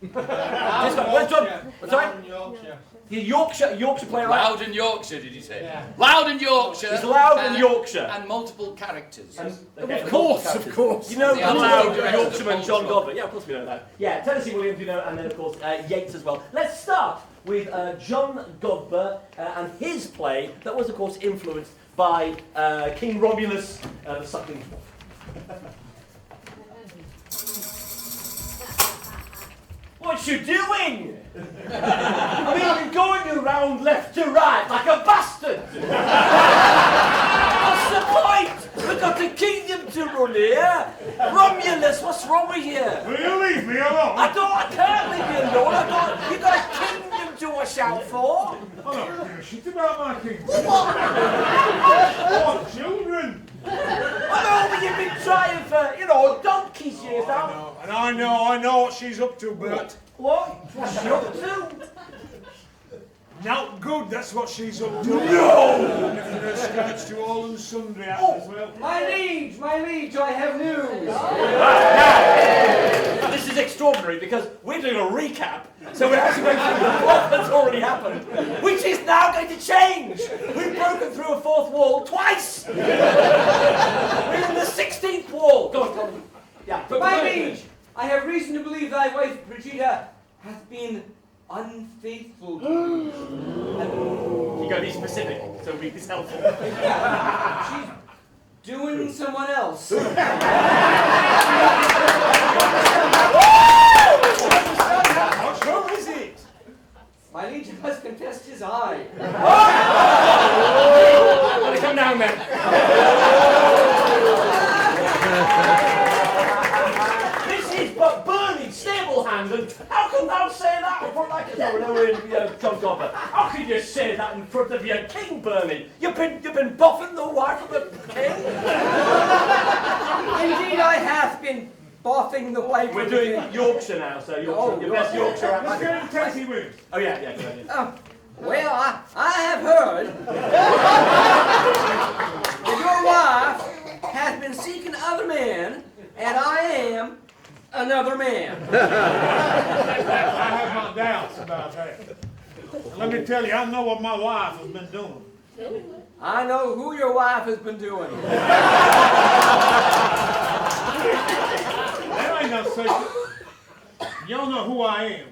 Where's John? Sorry?
Yorkshire.
He's Yorkshire playwright.
Loud in Yorkshire, did you say?
Yeah.
Loud in Yorkshire.
He's loud in Yorkshire.
And multiple characters.
Okay,
Of course.
You know
The
the
other
loud
director
Yorkshireman
of
John
Bolton.
Godber. Yeah, of course we know that. Yeah, Tennessee Williams, you know, and then of course Yeats as well. Let's start with John Godber and his play that was of course influenced by King Romulus, the Suckling Dwarf. What you doing? I mean, I've been going around left to right like a bastard. What's the point? We've got a kingdom to run here. Romulus, what's wrong with you?
Will you leave me alone?
I can't leave you alone. You've got a kingdom to watch out for.
I'm not giving a shit about my kingdom.
What?
Oh, children.
I know, but you've been trying for, donkey's years now.
And I know what she's up to, Bert.
What? What's she up to?
Not good, that's what she's up to. No! Lifting her skirts to all and sundry as well.
My liege, I have news.
Now, this is extraordinary because we're doing a recap, so we're actually going through what has already happened, which is now going to change. We've broken through a fourth wall twice. We're in the 16th wall. Go on. Yeah.
My liege, I have reason to believe thy wife Brigida hath been unfaithful to you.
You got to be specific, so it's helpful.
She's doing someone else.
What's wrong with it?
My liege has confessed his eye.
Let it come down then. This is but Bernie, stable hand, and how can thou say that in front like John Gopper? How can you say that in front of your king, Bernie? You've been boffing the wife of the king?
Indeed, I have been boffing the wife.
We're doing Yorkshire now, so Yorkshire, your best Yorkshire
Let's
accent.
get him Tennessee with.
Oh yeah, good idea.
Well, I have heard that your wife has been seeking other men, and I am another man.
I have my doubts about that. Let me tell you, I know what my wife has been doing.
I know who your wife has been doing.
That ain't no secret. You don't know who I am.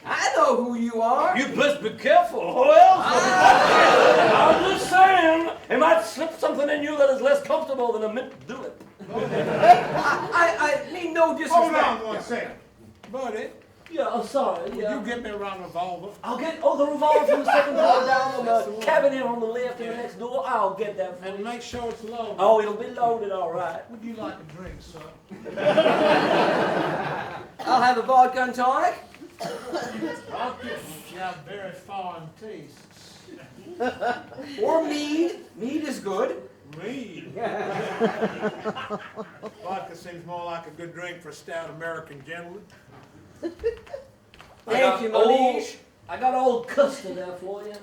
I know who you are.
You best be careful, or else. I'm just saying, it might slip something in you that is less comfortable than a mint julep.
I mean no disrespect.
Hold on one second. Buddy,
Yeah, I'm sorry.
will you get me a round revolver?
I'll get the revolver from the second floor down on the cabinet on the left here next door. I'll get that for
And
you.
make sure it's loaded.
Oh, it'll be loaded, all right.
Would you like a drink, sir?
I'll have a vodka and tonic.
I'll get you have very foreign tastes.
Or mead. Mead is good.
Mead. Vodka seems more like a good drink for a stout American gentleman.
Thank you, my liege.
I got old custard there for you.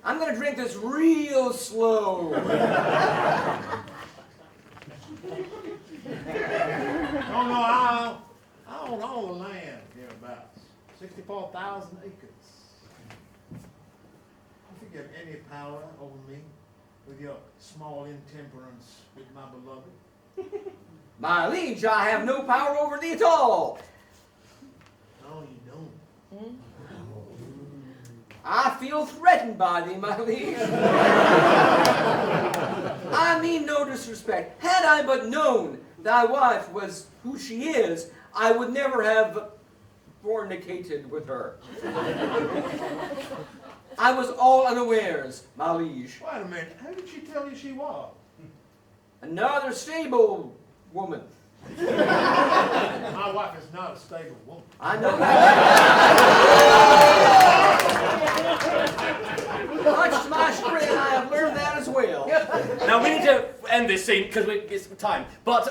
I'm gonna drink this real slow.
Oh no, I own all the land hereabouts. 64,000 acres. You think you have any power over me with your small intemperance with my beloved?
My liege, I have no power over thee at all.
No, you don't.
I feel threatened by thee, my liege. I mean no disrespect. Had I but known thy wife was who she is, I would never have fornicated with her. I was all unawares, my liege.
Wait a minute, who did she tell you she was?
Another stable woman.
My wife is not a stable woman.
I know that. Much to my chagrin, I have learned that as well.
Now we need to end this scene because it's time. But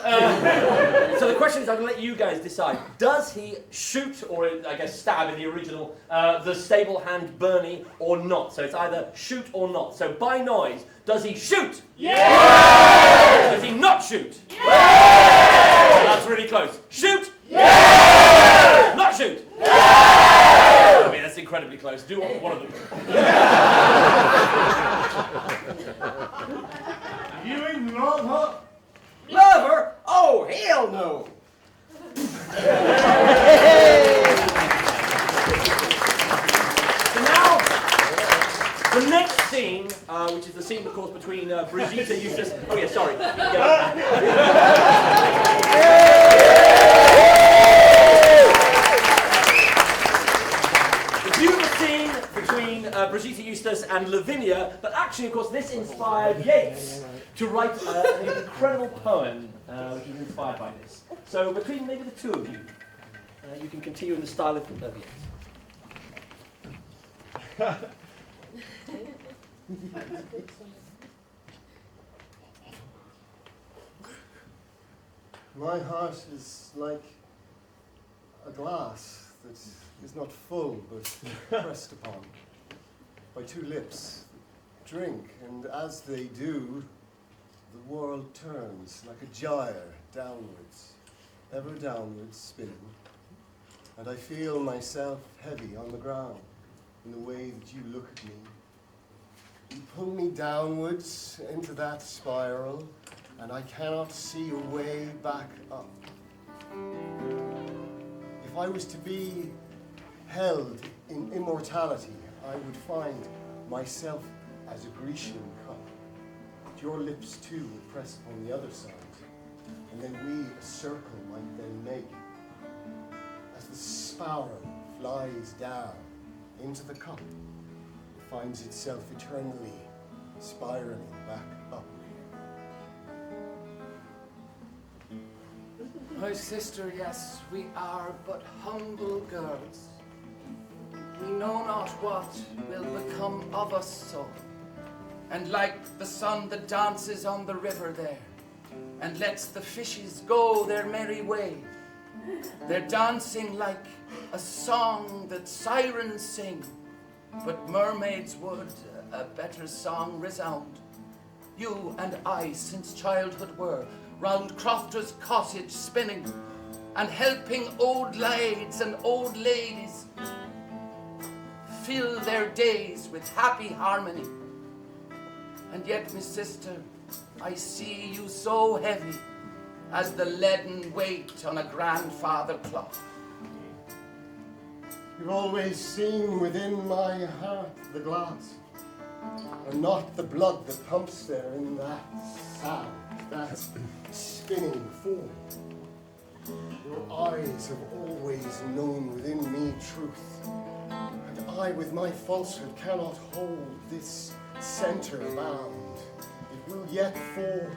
so the question is, I'm going to let you guys decide. Does he shoot, or I guess stab in the original, the stable hand Bernie, or not? So it's either shoot or not. So by noise, does he shoot? Yeah! Does he not shoot? Yeah! That's really close. Shoot? Yeah! Not shoot? Yeah! I mean, that's incredibly close. Do one of them.
You even love her?
Love her? Oh, hell no.
So now, the next scene, which is the scene, of course, between Brigitte Eustace. Oh yeah, sorry. The beautiful scene between Brigitte Eustace and Lavinia, but actually, of course, this inspired Yeats to write an incredible poem, which is inspired by this. So between maybe the two of you, you can continue in the style of Yeats.
My heart is like a glass that is not full but pressed upon by two lips that drink, and as they do, the world turns like a gyre downwards, ever downwards spinning, and I feel myself heavy on the ground in the way that you look at me. You pull me downwards into that spiral, and I cannot see a way back up. If I was to be held in immortality, I would find myself as a Grecian cup. Your lips too would press upon the other side, and then we a circle might then make. As the sparrow flies down into the cup, it finds itself eternally spiraling back up.
My sister, yes, we are but humble girls. We know not what will become of us so. And like the sun that dances on the river there, and lets the fishes go their merry way, they're dancing like a song that sirens sing, but mermaids would a better song resound. You and I since childhood were round Crofter's cottage spinning, and helping old laids and old ladies fill their days with happy harmony. And yet, my sister, I see you so heavy as the leaden weight on a grandfather clock.
You've always seen within my heart the glass, and not the blood that pumps there in that sound, that spinning form. Your eyes have always known within me truth, and I with my falsehood cannot hold this centre bound. It will yet fall.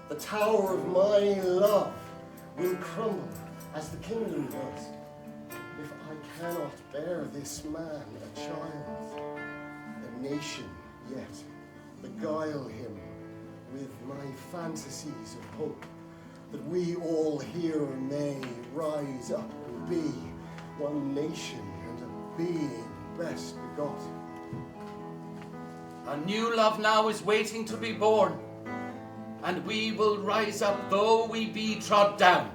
The tower of my love will crumble as the kingdom does, if I cannot bear this man a child, a nation yet, beguile him with my fantasies of hope, that we all here may rise up and be one nation and a being best begot.
A new love now is waiting to be born, and we will rise up though we be trod down.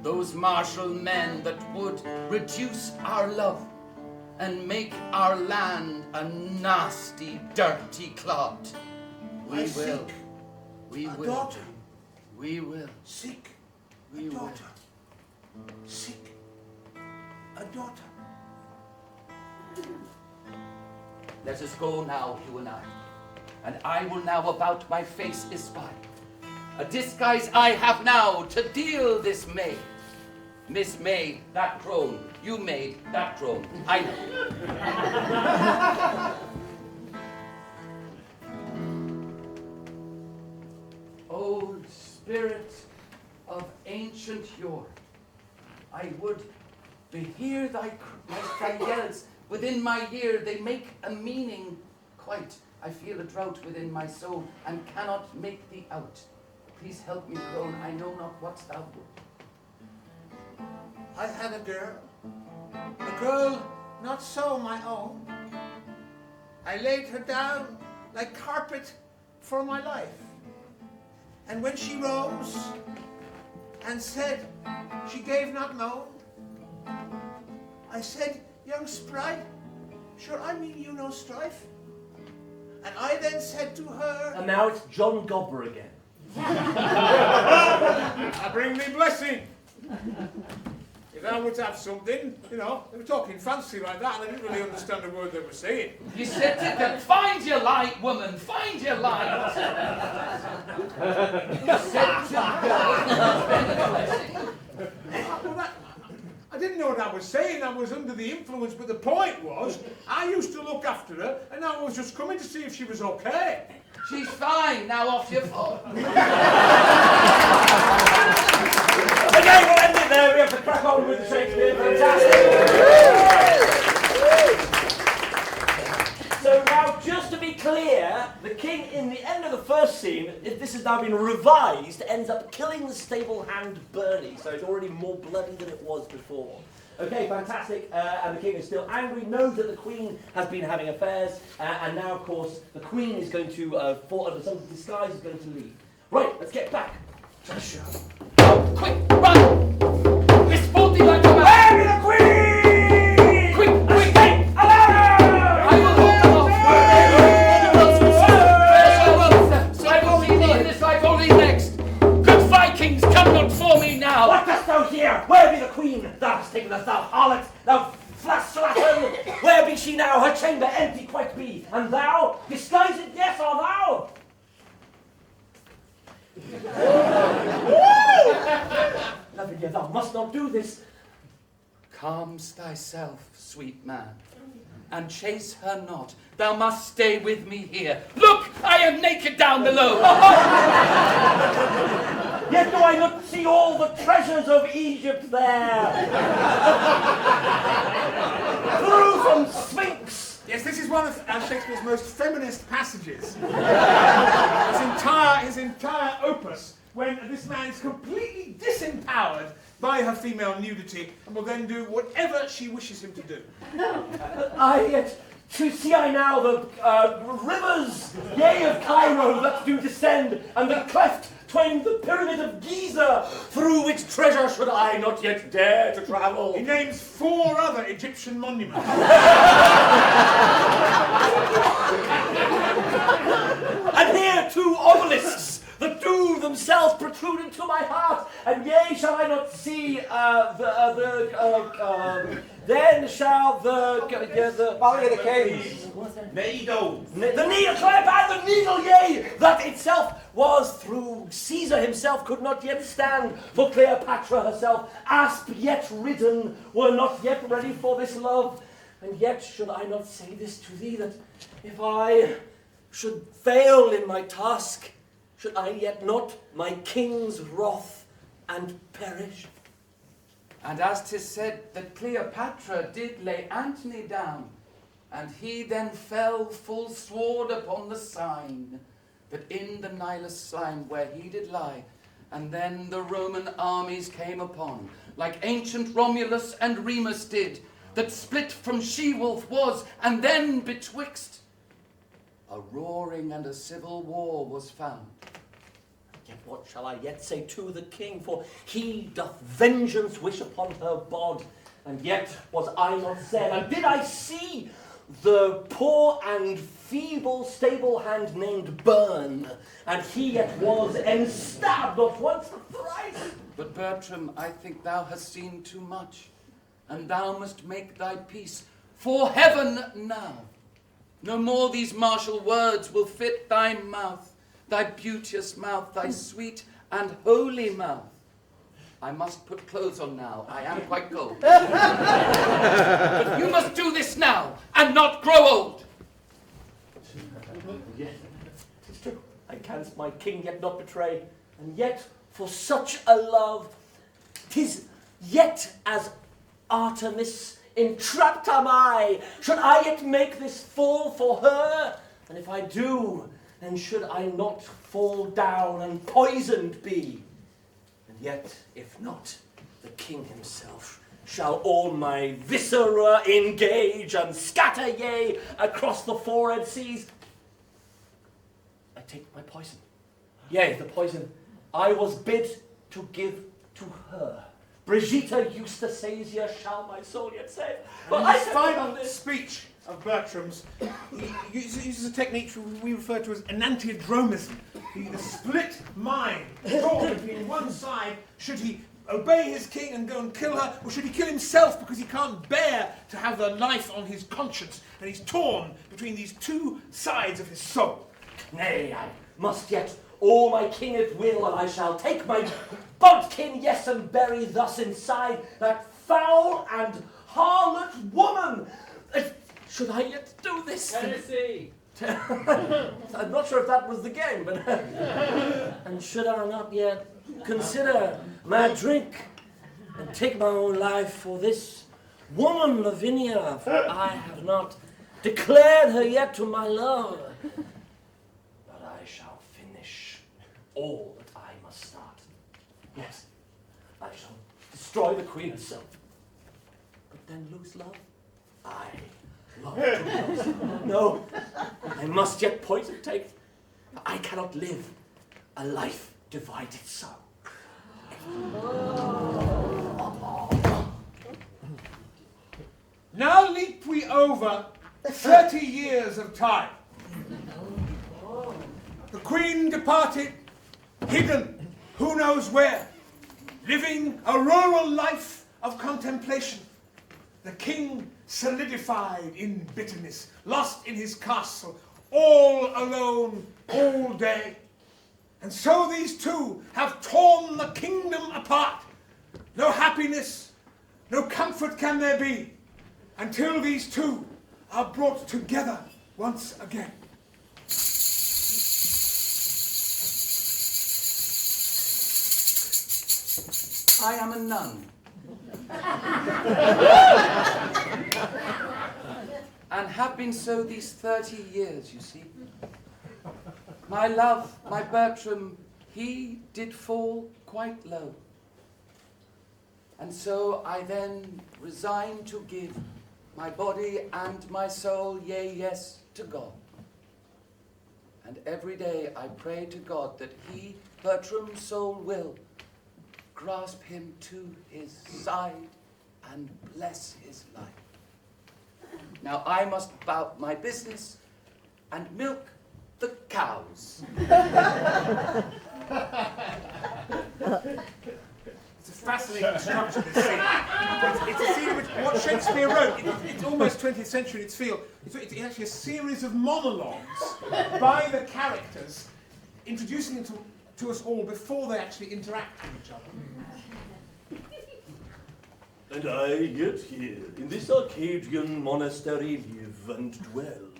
Those martial men that would reduce our love and make our land a nasty, dirty clod. We will. We will.
Daughter.
We will.
Sick.
We
A
will.
daughter. Sick. A daughter.
Let us go now, you and I will now about my face espy a disguise I have now to deal this maid. Miss May, that crone, you made that crone, I know. Old spirit of ancient yore, I would behear thy yells within my ear, they make a meaning quite. I feel a drought within my soul, and cannot make thee out. Please help me, crone, I know not what thou wilt.
I had a girl not so my own. I laid her down like carpet for my life. And when she rose and said she gave not moan, I said, young sprite, sure I mean you no strife. And I then said to her,
And now it's John Gobber again.
I bring thee blessing. If I were to have something, you know, they were talking fancy like that, and I didn't really understand the word they were saying.
You said to them, find your light, woman, find your light. You said to them,
I didn't know what I was saying, I was under the influence, but the point was, I used to look after her, and I was just coming to see if she was okay.
she's fine, now off your foot.
Okay, we'll end it there. We have to crack on with Shakespeare. Fantastic. So now, just to be clear, the king in the end of the first scene, this is has now been revised, ends up killing the stable hand Bernie, so it's already more bloody than it was before. Okay, fantastic, and the king is still angry, knows that the queen has been having affairs, and now, of course, the queen is going to, fall under some disguise, is going to leave. Right, let's get back to the show.
Quick, run! Miss Faulty like a man!
Where is the queen?
Quick, quick!
Stay alive!
I will hold them off! I will lead thee in this life only next! Good Vikings, come not for me now!
What dost thou here? Where be the queen? Thou hast taken us, thou harlot, thou slattern! Where be she now? Her chamber empty quite be, and thou, disguised, yes, art thou? Lavinia, thou must not do this.
Calms thyself, sweet man, and chase her not. Thou must stay with me here. Look, I am naked down below.
Yet do I not see all the treasures of Egypt there? Through from Sphinx.
Yes, this is one of Shakespeare's most feminist passages. his entire opus, when this man is completely disempowered by her female nudity and will then do whatever she wishes him to do.
Yet see I now the rivers, yea, of Cairo that do descend, and the cleft twain the pyramid of Giza, through which treasure should I not yet dare to travel.
He names 4 other Egyptian monuments.
And here 2 obelisks that do themselves protrude into my heart, and yea, shall I not see then shall the
Valley of the Kings.
Needle.
the needle, climb by the needle, yea, that itself was through Caesar himself could not yet stand, for Cleopatra herself, asp yet ridden, were not yet ready for this love. And yet should I not say this to thee, that if I should fail in my task, should I yet not my king's wrath and perish?
And as 'tis said that Cleopatra did lay Antony down, and he then fell full sword upon the sign, that in the Nilus slime where he did lie, and then the Roman armies came upon, like ancient Romulus and Remus did, that split from she-wolf was, and then betwixt a roaring and a civil war was found.
Yet what shall I yet say to the king? For he doth vengeance wish upon her bod. And yet was I not said, and did I see the poor and feeble stable hand named Burn, and he yet was enstabbed not once but thrice.
But Bertram, I think thou hast seen too much, and thou must make thy peace for heaven now. No more these martial words will fit thy mouth, thy beauteous mouth, thy sweet and holy mouth. I must put clothes on now, I am quite cold. But you must do this now, and not grow old.
Yes, 'tis true. I canst my king yet not betray, and yet for such a love, 'tis yet as Artemis entrapped am I. Should I yet make this fall for her? And if I do, then should I not fall down and poisoned be? And yet, if not, the king himself shall all my viscera engage and scatter, yea, across the forehead seas. I take my poison. Yea, the poison I was bid to give to her. Brigitta Eustacia shall my soul yet save. But
In his
I
final speech of Bertram's, he uses a technique we refer to as enantiodromism, the split mind, drawn between one side. Should he obey his king and go and kill her, or should he kill himself because he can't bear to have the knife on his conscience, and he's torn between these 2 sides of his soul?
Nay, I must yet all my king at will, and I shall take my bodkin, yes, and bury thus inside that foul and harlot woman. Should I yet do this?
Tennessee.
I'm not sure if that was the game, but and should I not yet consider my drink and take my own life for this woman, Lavinia, for I have not declared her yet to my love. But I shall finish all that I must start. Yes, I shall destroy the queen herself. But then lose love? I love to lose. No, I must yet poison take. I cannot live a life divided so.
Now leap we over 30 years of time. The queen departed, hidden, who knows where, living a rural life of contemplation. The king solidified in bitterness, lost in his castle, all alone, all day. And so these two have torn the kingdom apart. No happiness, no comfort can there be, until these two are brought together once again.
I am a nun. And have been so these 30 years, you see. My love, my Bertram, he did fall quite low. And so I then resigned to give my body and my soul, yea, yes, to God. And every day I pray to God that he, Bertram's soul, will grasp him to his side and bless his life. Now I must about my business and milk the cows.
It's a fascinating structure, this scene. It's a scene in which what Shakespeare wrote, it's almost 20th century in its feel. It's actually a series of monologues by the characters, introducing them to us all before they actually interact with each other.
And I yet here, in this Arcadian monastery live and dwell.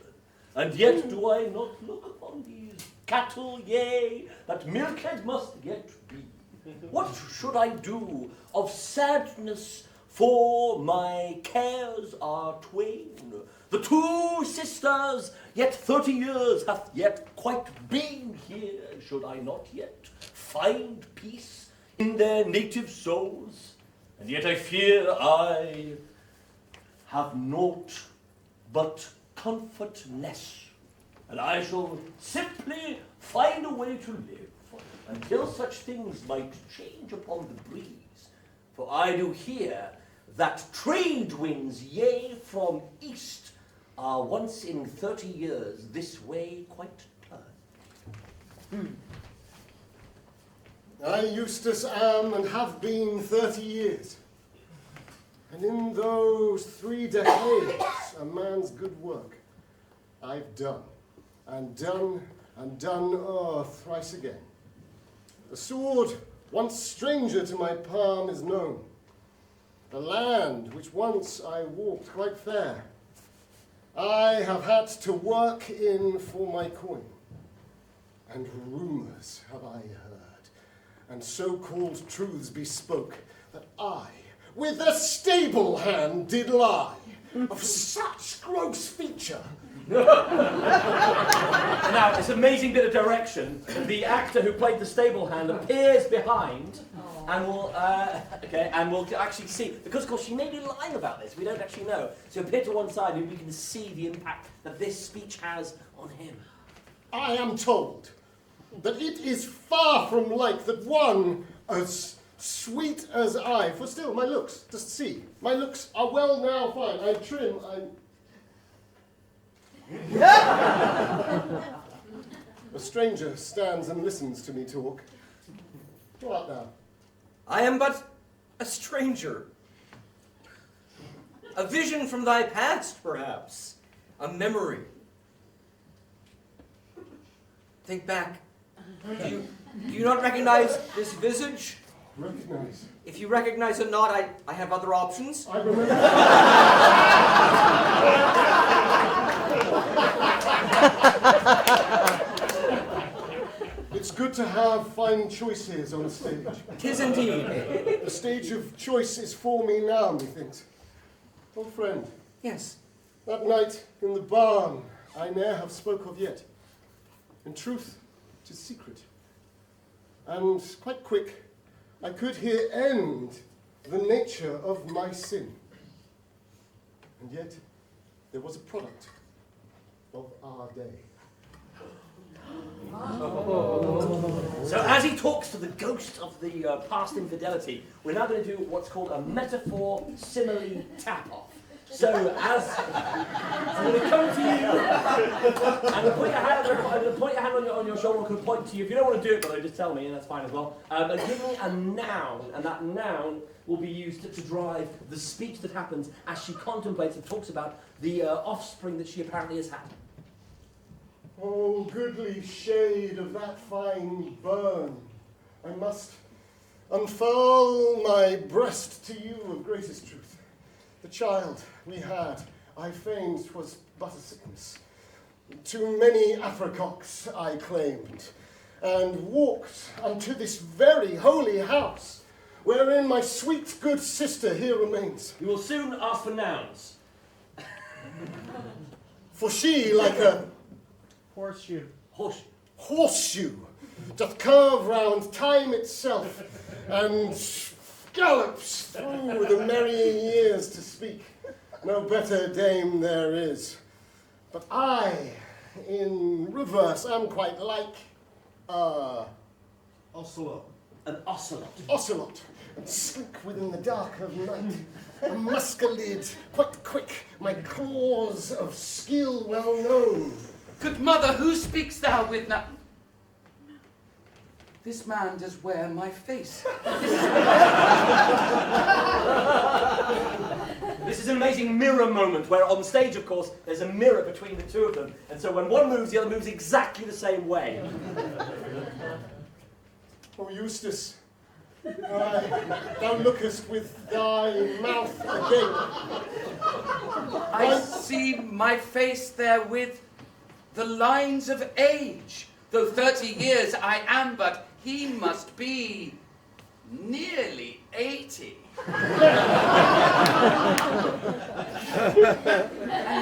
And yet do I not look upon these cattle, yea, that milked must yet be. What should I do of sadness, for my cares are twain? The two sisters, yet 30 years hath yet quite been here. Should I not yet find peace in their native souls? And yet I fear I have naught but comfort less, and I shall simply find a way to live until such things might change upon the breeze. For I do hear that trade winds, yea, from east, are once in 30 years this way quite turned.
I, Eustace, am and have been 30 years. And in those 3 decades, a man's good work I've done, and done, and done, thrice again. The sword, once stranger to my palm, is known. The land which once I walked quite fair, I have had to work in for my coin. And rumours have I heard, and so-called truths bespoke, that I, with a stable hand, did lie, of such gross feature.
Now, this amazing bit of direction, the actor who played the stable hand appears behind and will actually see, because of course she may be lying about this, we don't actually know. So appear to one side and we can see the impact that this speech has on him.
I am told that it is far from like that one as sweet as I, for still my looks, just see, my looks are well now fine, I'm trim, A stranger stands and listens to me talk. What art thou?
I am but a stranger. A vision from thy past, perhaps. A memory. Think back. Do you not recognize this visage?
Recognize.
If you recognize it not, I have other options.
I remember. It's good to have fine choices on a stage.
'Tis indeed.
The stage of choice is for me now, methinks. Old friend,
Yes.
that night in the barn I ne'er have spoke of yet. In truth, 'tis secret. and quite quick, I could here end the nature of my sin. And yet, there was a product of our day.
So as he talks to the ghost of the past infidelity, we're now going to do what's called a metaphor simile tap-off. So as I'm going to come to you, I'm going to put your hand on your shoulder. I'm going to point to you. If you don't want to do it, just tell me, and that's fine as well. But give me a noun, and that noun will be used to drive the speech that happens as she contemplates and talks about the offspring that she apparently has had.
Oh, goodly shade of that fine burn, I must unfurl my breast to you of greatest truth. The child we had, I feigned 'twas but a sickness. Too many apricocks I claimed, and walked unto this very holy house, wherein my sweet good sister here remains.
You will soon ask for nouns.
For she, like a
Horseshoe.
horseshoe, doth curve round time itself, and gallops through the merry years to speak. No better dame there is. But I, in reverse, am quite like
Ocelot.
An ocelot.
ocelot, and slink within the dark of night. A musculid, quite quick, my claws of skill well known.
Good mother, who speaks thou with now? This man does wear my face.
This is an amazing mirror moment where on stage, of course, there's a mirror between the two of them. And so when one moves, the other moves exactly the same way.
Oh, Eustace, thou lookest with thy mouth agape.
I see my face there with the lines of age. Though 30 years I am, but he must be nearly 80. And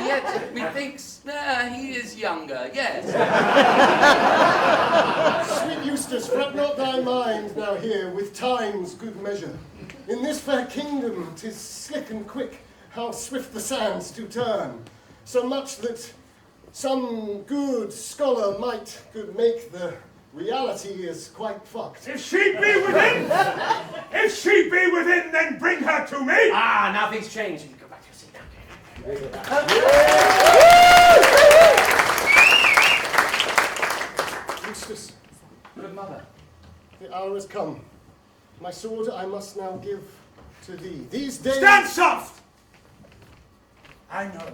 yet, methinks, he is younger, yes.
Sweet Eustace, fret not thy mind now here with time's good measure. In this fair kingdom 'tis slick and quick, how swift the sands do turn. So much that some good scholar might could make the reality is quite fucked.
If she be within, then bring her to me.
Ah, now things change. You go back to your seat now.
Eustace,
Good mother.
the hour has come. My sword I must now give to thee. These days...
Stand soft! I know.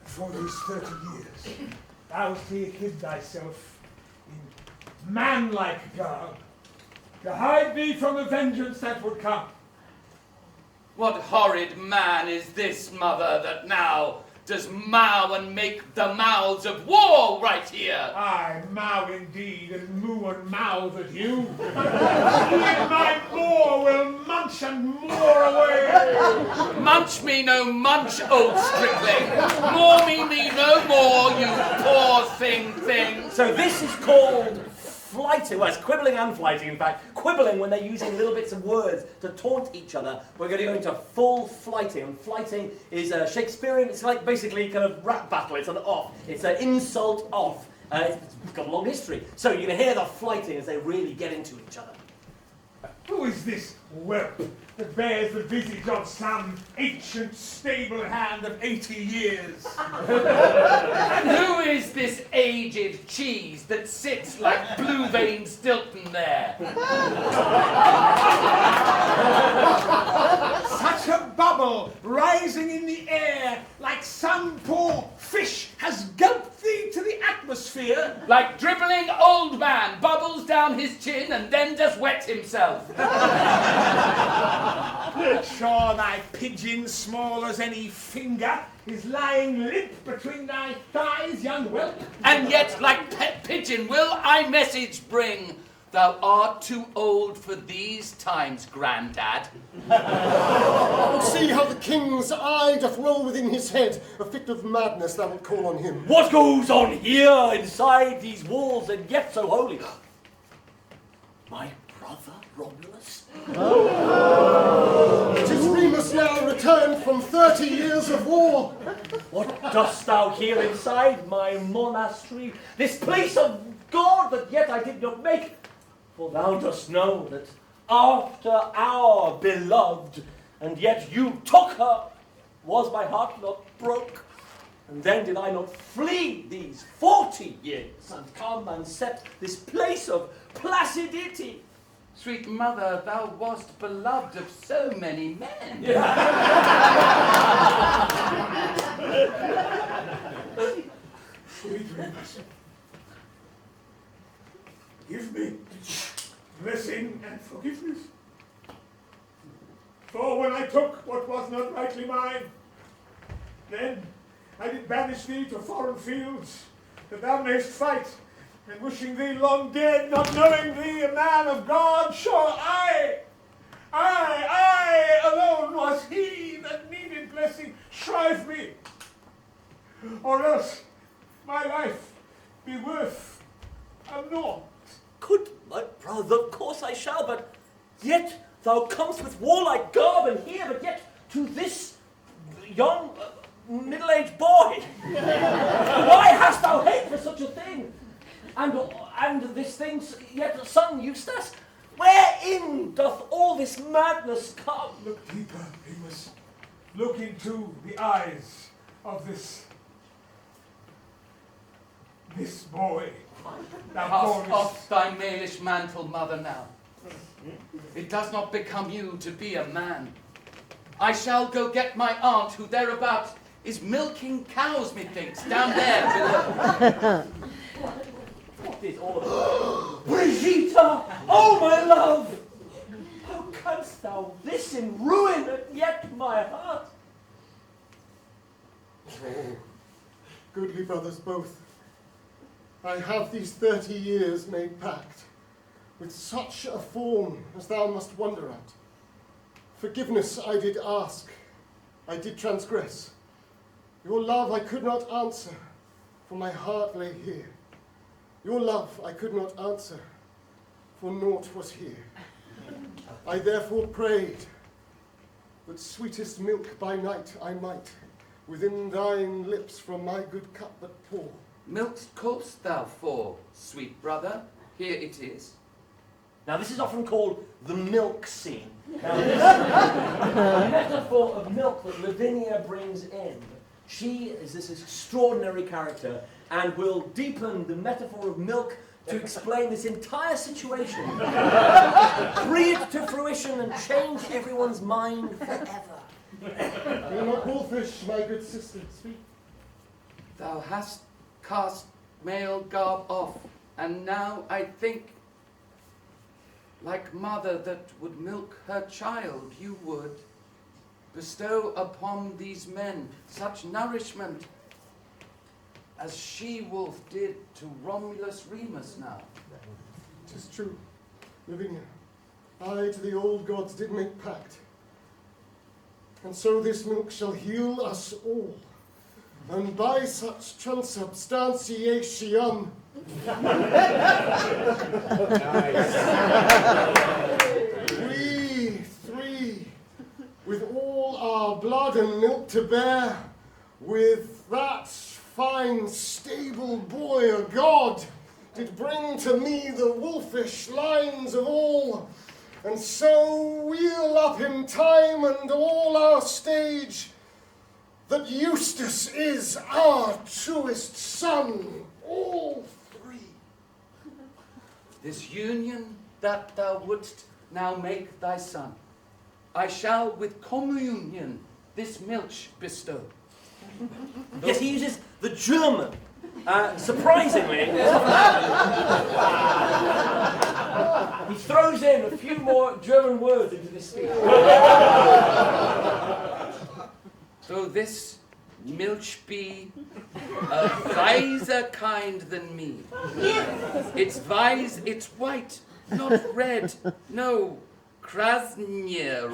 For these 30 years, thou hast here hid thyself in manlike garb, to hide thee from the vengeance that would come.
What horrid man is this, mother, that now does mow and make the mouths of war right here?
I mow indeed, and moo and mouth at you. Yet my maw will munch and moor away.
Munch me no munch, old stripling. Maw me no more, you poor thing.
So this is called flighting. Well, it's quibbling and flighting, in fact. Quibbling when they're using little bits of words to taunt each other. We're going to go into full flighting. And flighting is Shakespearean. It's like basically kind of rap battle. It's an off. It's an insult off. It's got a long history. So you're going to hear the flighting as they really get into each other.
Who is this whelp that bears the visage of some ancient stable hand of 80 years?
And who is this aged cheese that sits like blue-veined Stilton there?
Such a bubble rising in the air, like some poor fish has gulped thee to the atmosphere.
Like dribbling old man bubbles down his chin and then just wet himself.
Sure, thy pigeon, small as any finger, is lying limp between thy thighs, young whelp.
And yet, like pet pigeon, will I message bring? Thou art too old for these times, Grandad.
Oh, see how the king's eye doth roll within his head. A fit of madness thou wilt call on him.
What goes on here inside these walls and yet so holy? My brother Romulus?
'Tis Remus now returned from 30 years of war.
What dost thou here inside my monastery, this place of God that yet I did not make? For thou dost know that after our beloved, and yet you took her, was my heart not broke? And then did I not flee these 40 years, and come and set this place of placidity?
Sweet mother, thou wast beloved of so many men.
Sweet Remus, give me blessing and forgiveness. For when I took what was not rightly mine, then I did banish thee to foreign fields, that thou mayst fight, and wishing thee long dead, not knowing thee a man of God, sure I alone was he that needed blessing. Shrive me, or else my life be worth a naught.
Good, my brother, of course I shall, but yet thou comest with warlike garb and here, but yet to this young middle-aged boy. Why hast thou hate for such a thing? And this thing, yet son Eustace, wherein doth all this madness come?
Look deeper, Remus. Look into the eyes of this boy. Thou
Cast
callest-
off thy malish mantle, mother, now. It does not become you to be a man. I shall go get my aunt, who thereabout is milking cows, methinks, down there below.
What is all? Brigitte! Oh, my love! How canst thou this in ruin, and yet my heart?
Oh, goodly brothers both, I have these 30 years made pact, with such a form as thou must wonder at. Forgiveness I did ask, I did transgress. Your love I could not answer, for my heart lay here. Your love I could not answer, for naught was here. I therefore prayed that sweetest milk by night I might within thine lips from my good cup but pour.
Milk call'st thou for, sweet brother? Here it is.
Now, this is often called the milk scene. Now, this a metaphor of milk that Lavinia brings in. She is this extraordinary character and will deepen the metaphor of milk to explain this entire situation. Bring it to fruition and change everyone's mind forever.
Fear not wolfish, my good sister, speak.
Thou hast cast male garb off, and now I think, like mother that would milk her child, you would bestow upon these men such nourishment as she-wolf did to Romulus Remus now.
'Tis true, Lavinia. I to the old gods did make pact, and so this milk shall heal us all, and by such transubstantiation we three, with all our blood and milk to bear, with that fine stable boy a god, did bring to me the wolfish lines of all, and so wheel up in time and all our stage, that Eustace is our truest son, all three.
This union that thou wouldst now make thy son, I shall with communion this milch bestow.
Yes, he uses the German. Surprisingly, he throws in a few more German words into this speech.
So this milch be a wiser kind than me. It's wise, it's white, not red, no, Krasnye.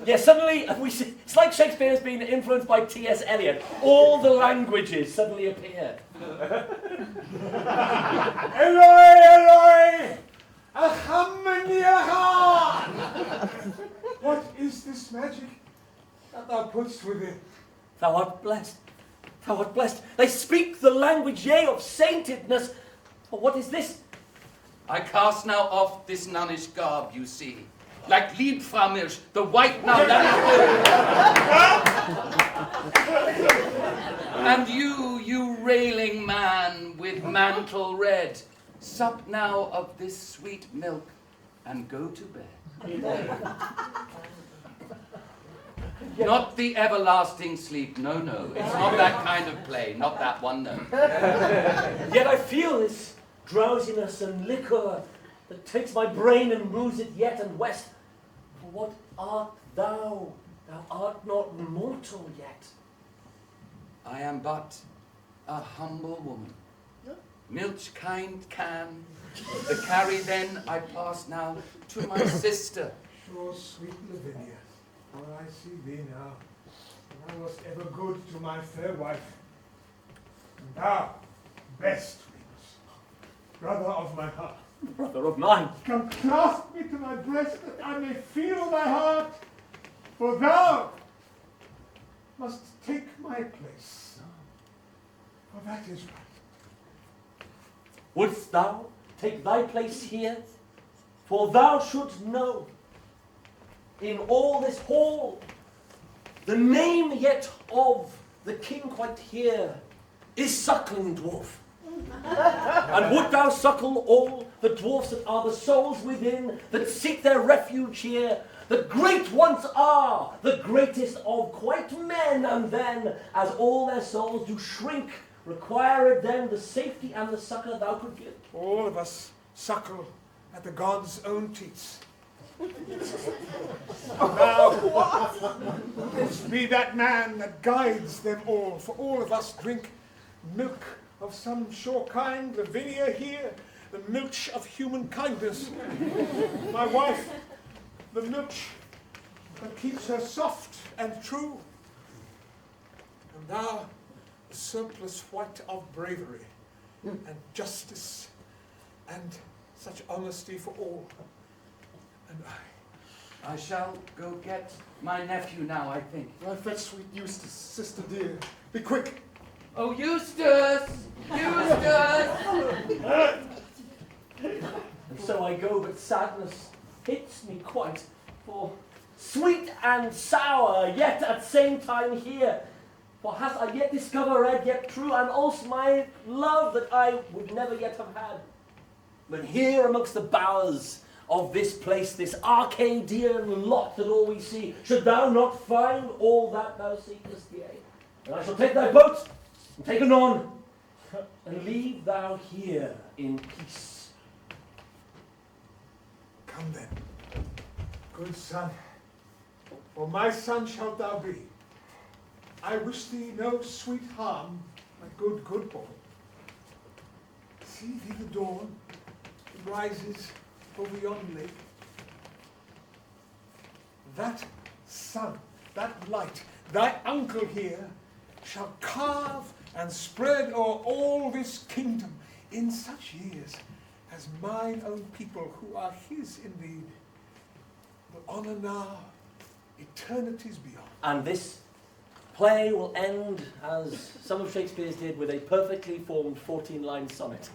Yes, suddenly we see, it's like Shakespeare has been influenced by T.S. Eliot. All the languages suddenly appear.
Eloi, Eloi, Achamaniahan! What is this magic that thou putst within?
Thou art blessed. Thou art blessed. They speak the language, yea, of saintedness. What is this?
I cast now off this nunnish garb you see, like Liebfraumilch, the white nun that is good. And you railing man with mantle red, sup now of this sweet milk and go to bed. Not the everlasting sleep, no, no. It's not that kind of play, not that one, no.
Yet I feel this drowsiness and liquor that takes my brain and moves it yet and west. For what art thou? Thou art not mortal yet.
I am but a humble woman. Milch kind can, the carry then I pass now to my sister.
Sure, sweet Lavinia, for I see thee now, and thou wast ever good to my fair wife. And thou, best Venus, brother of my heart,
Brother of mine.
come clasp me to my breast that I may feel thy heart, for thou must take my place, for that is right.
Wouldst thou take thy place here? For thou shouldst know, in all this hall, the name yet of the king quite here is Suckling Dwarf. And would thou suckle all the dwarfs that are the souls within, that seek their refuge here? The great ones are the greatest of quite men, and then, as all their souls do shrink, require it then the safety and the succour thou could give.
All of us suckle at the god's own teats. Thou wouldst be that man that guides them all, for all of us drink milk of some sure kind, Lavinia here, the milch of human kindness. My wife, the milch that keeps her soft and true. And thou, the surplus white of bravery and justice and such honesty for all. And
I shall go get my nephew now, I think.
I fetch sweet Eustace, sister dear. Be quick.
Oh, Eustace! Eustace!
And so I go, but sadness hits me quite, for sweet and sour, yet at same time here. For has I yet discovered yet true, and also my love that I would never yet have had. But here amongst the bowers of this place, this Arcadian lot that all we see, should thou not find all that thou seekest, yea? And I shall take thy boat, and take anon, and leave thou here in peace.
come then, good son, for my son shalt thou be. I wish thee no sweet harm, my good boy. See thee the dawn, it rises over yon lake. That sun, that light, thy uncle here, shall carve and spread o'er all this kingdom in such years as mine own people who are his indeed will honour now eternities beyond.
And this play will end, as some of Shakespeare's did, with a perfectly formed 14-line sonnet.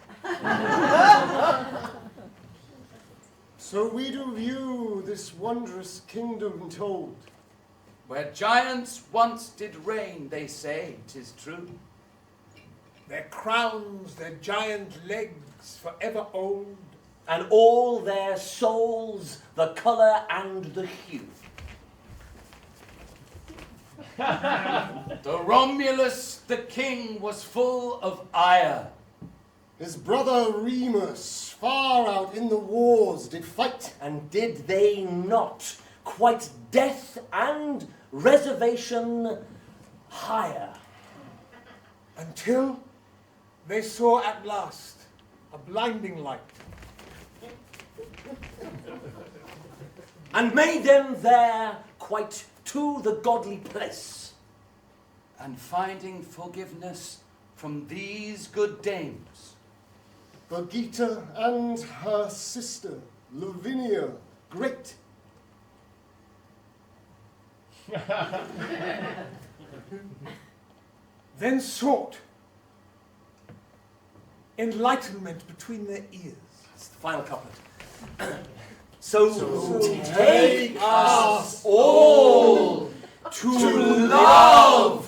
So we do view this wondrous kingdom told.
Where giants once did reign, they say, 'tis true.
Their crowns, their giant legs, forever old.
And all their souls, the colour and the hue.
The Romulus, the king, was full of ire.
His brother Remus, far out in the wars, did fight.
And did they not quite death and reservation higher?
Until they saw at last a blinding light.
And made them there quite to the godly place.
And finding forgiveness from these good dames,
Birgitta and her sister, Lavinia, great.
Then sought enlightenment between their ears.
It's the final couplet. So take us all to love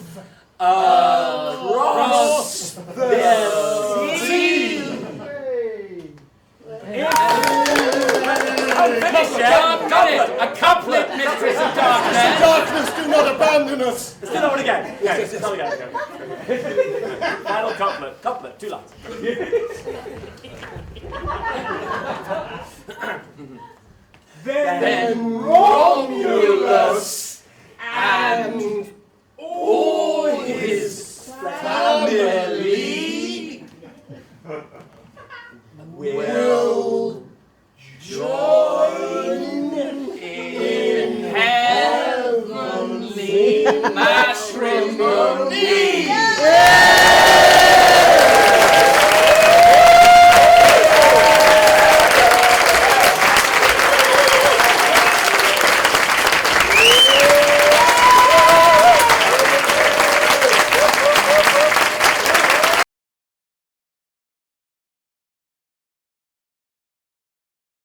across the sea.
A couplet, Mistress of Darkness.
Darkness, do not abandon us.
Let's do that one again. Yes, do that again. Final couplet. Couplet, 2 lines.
Then
Romulus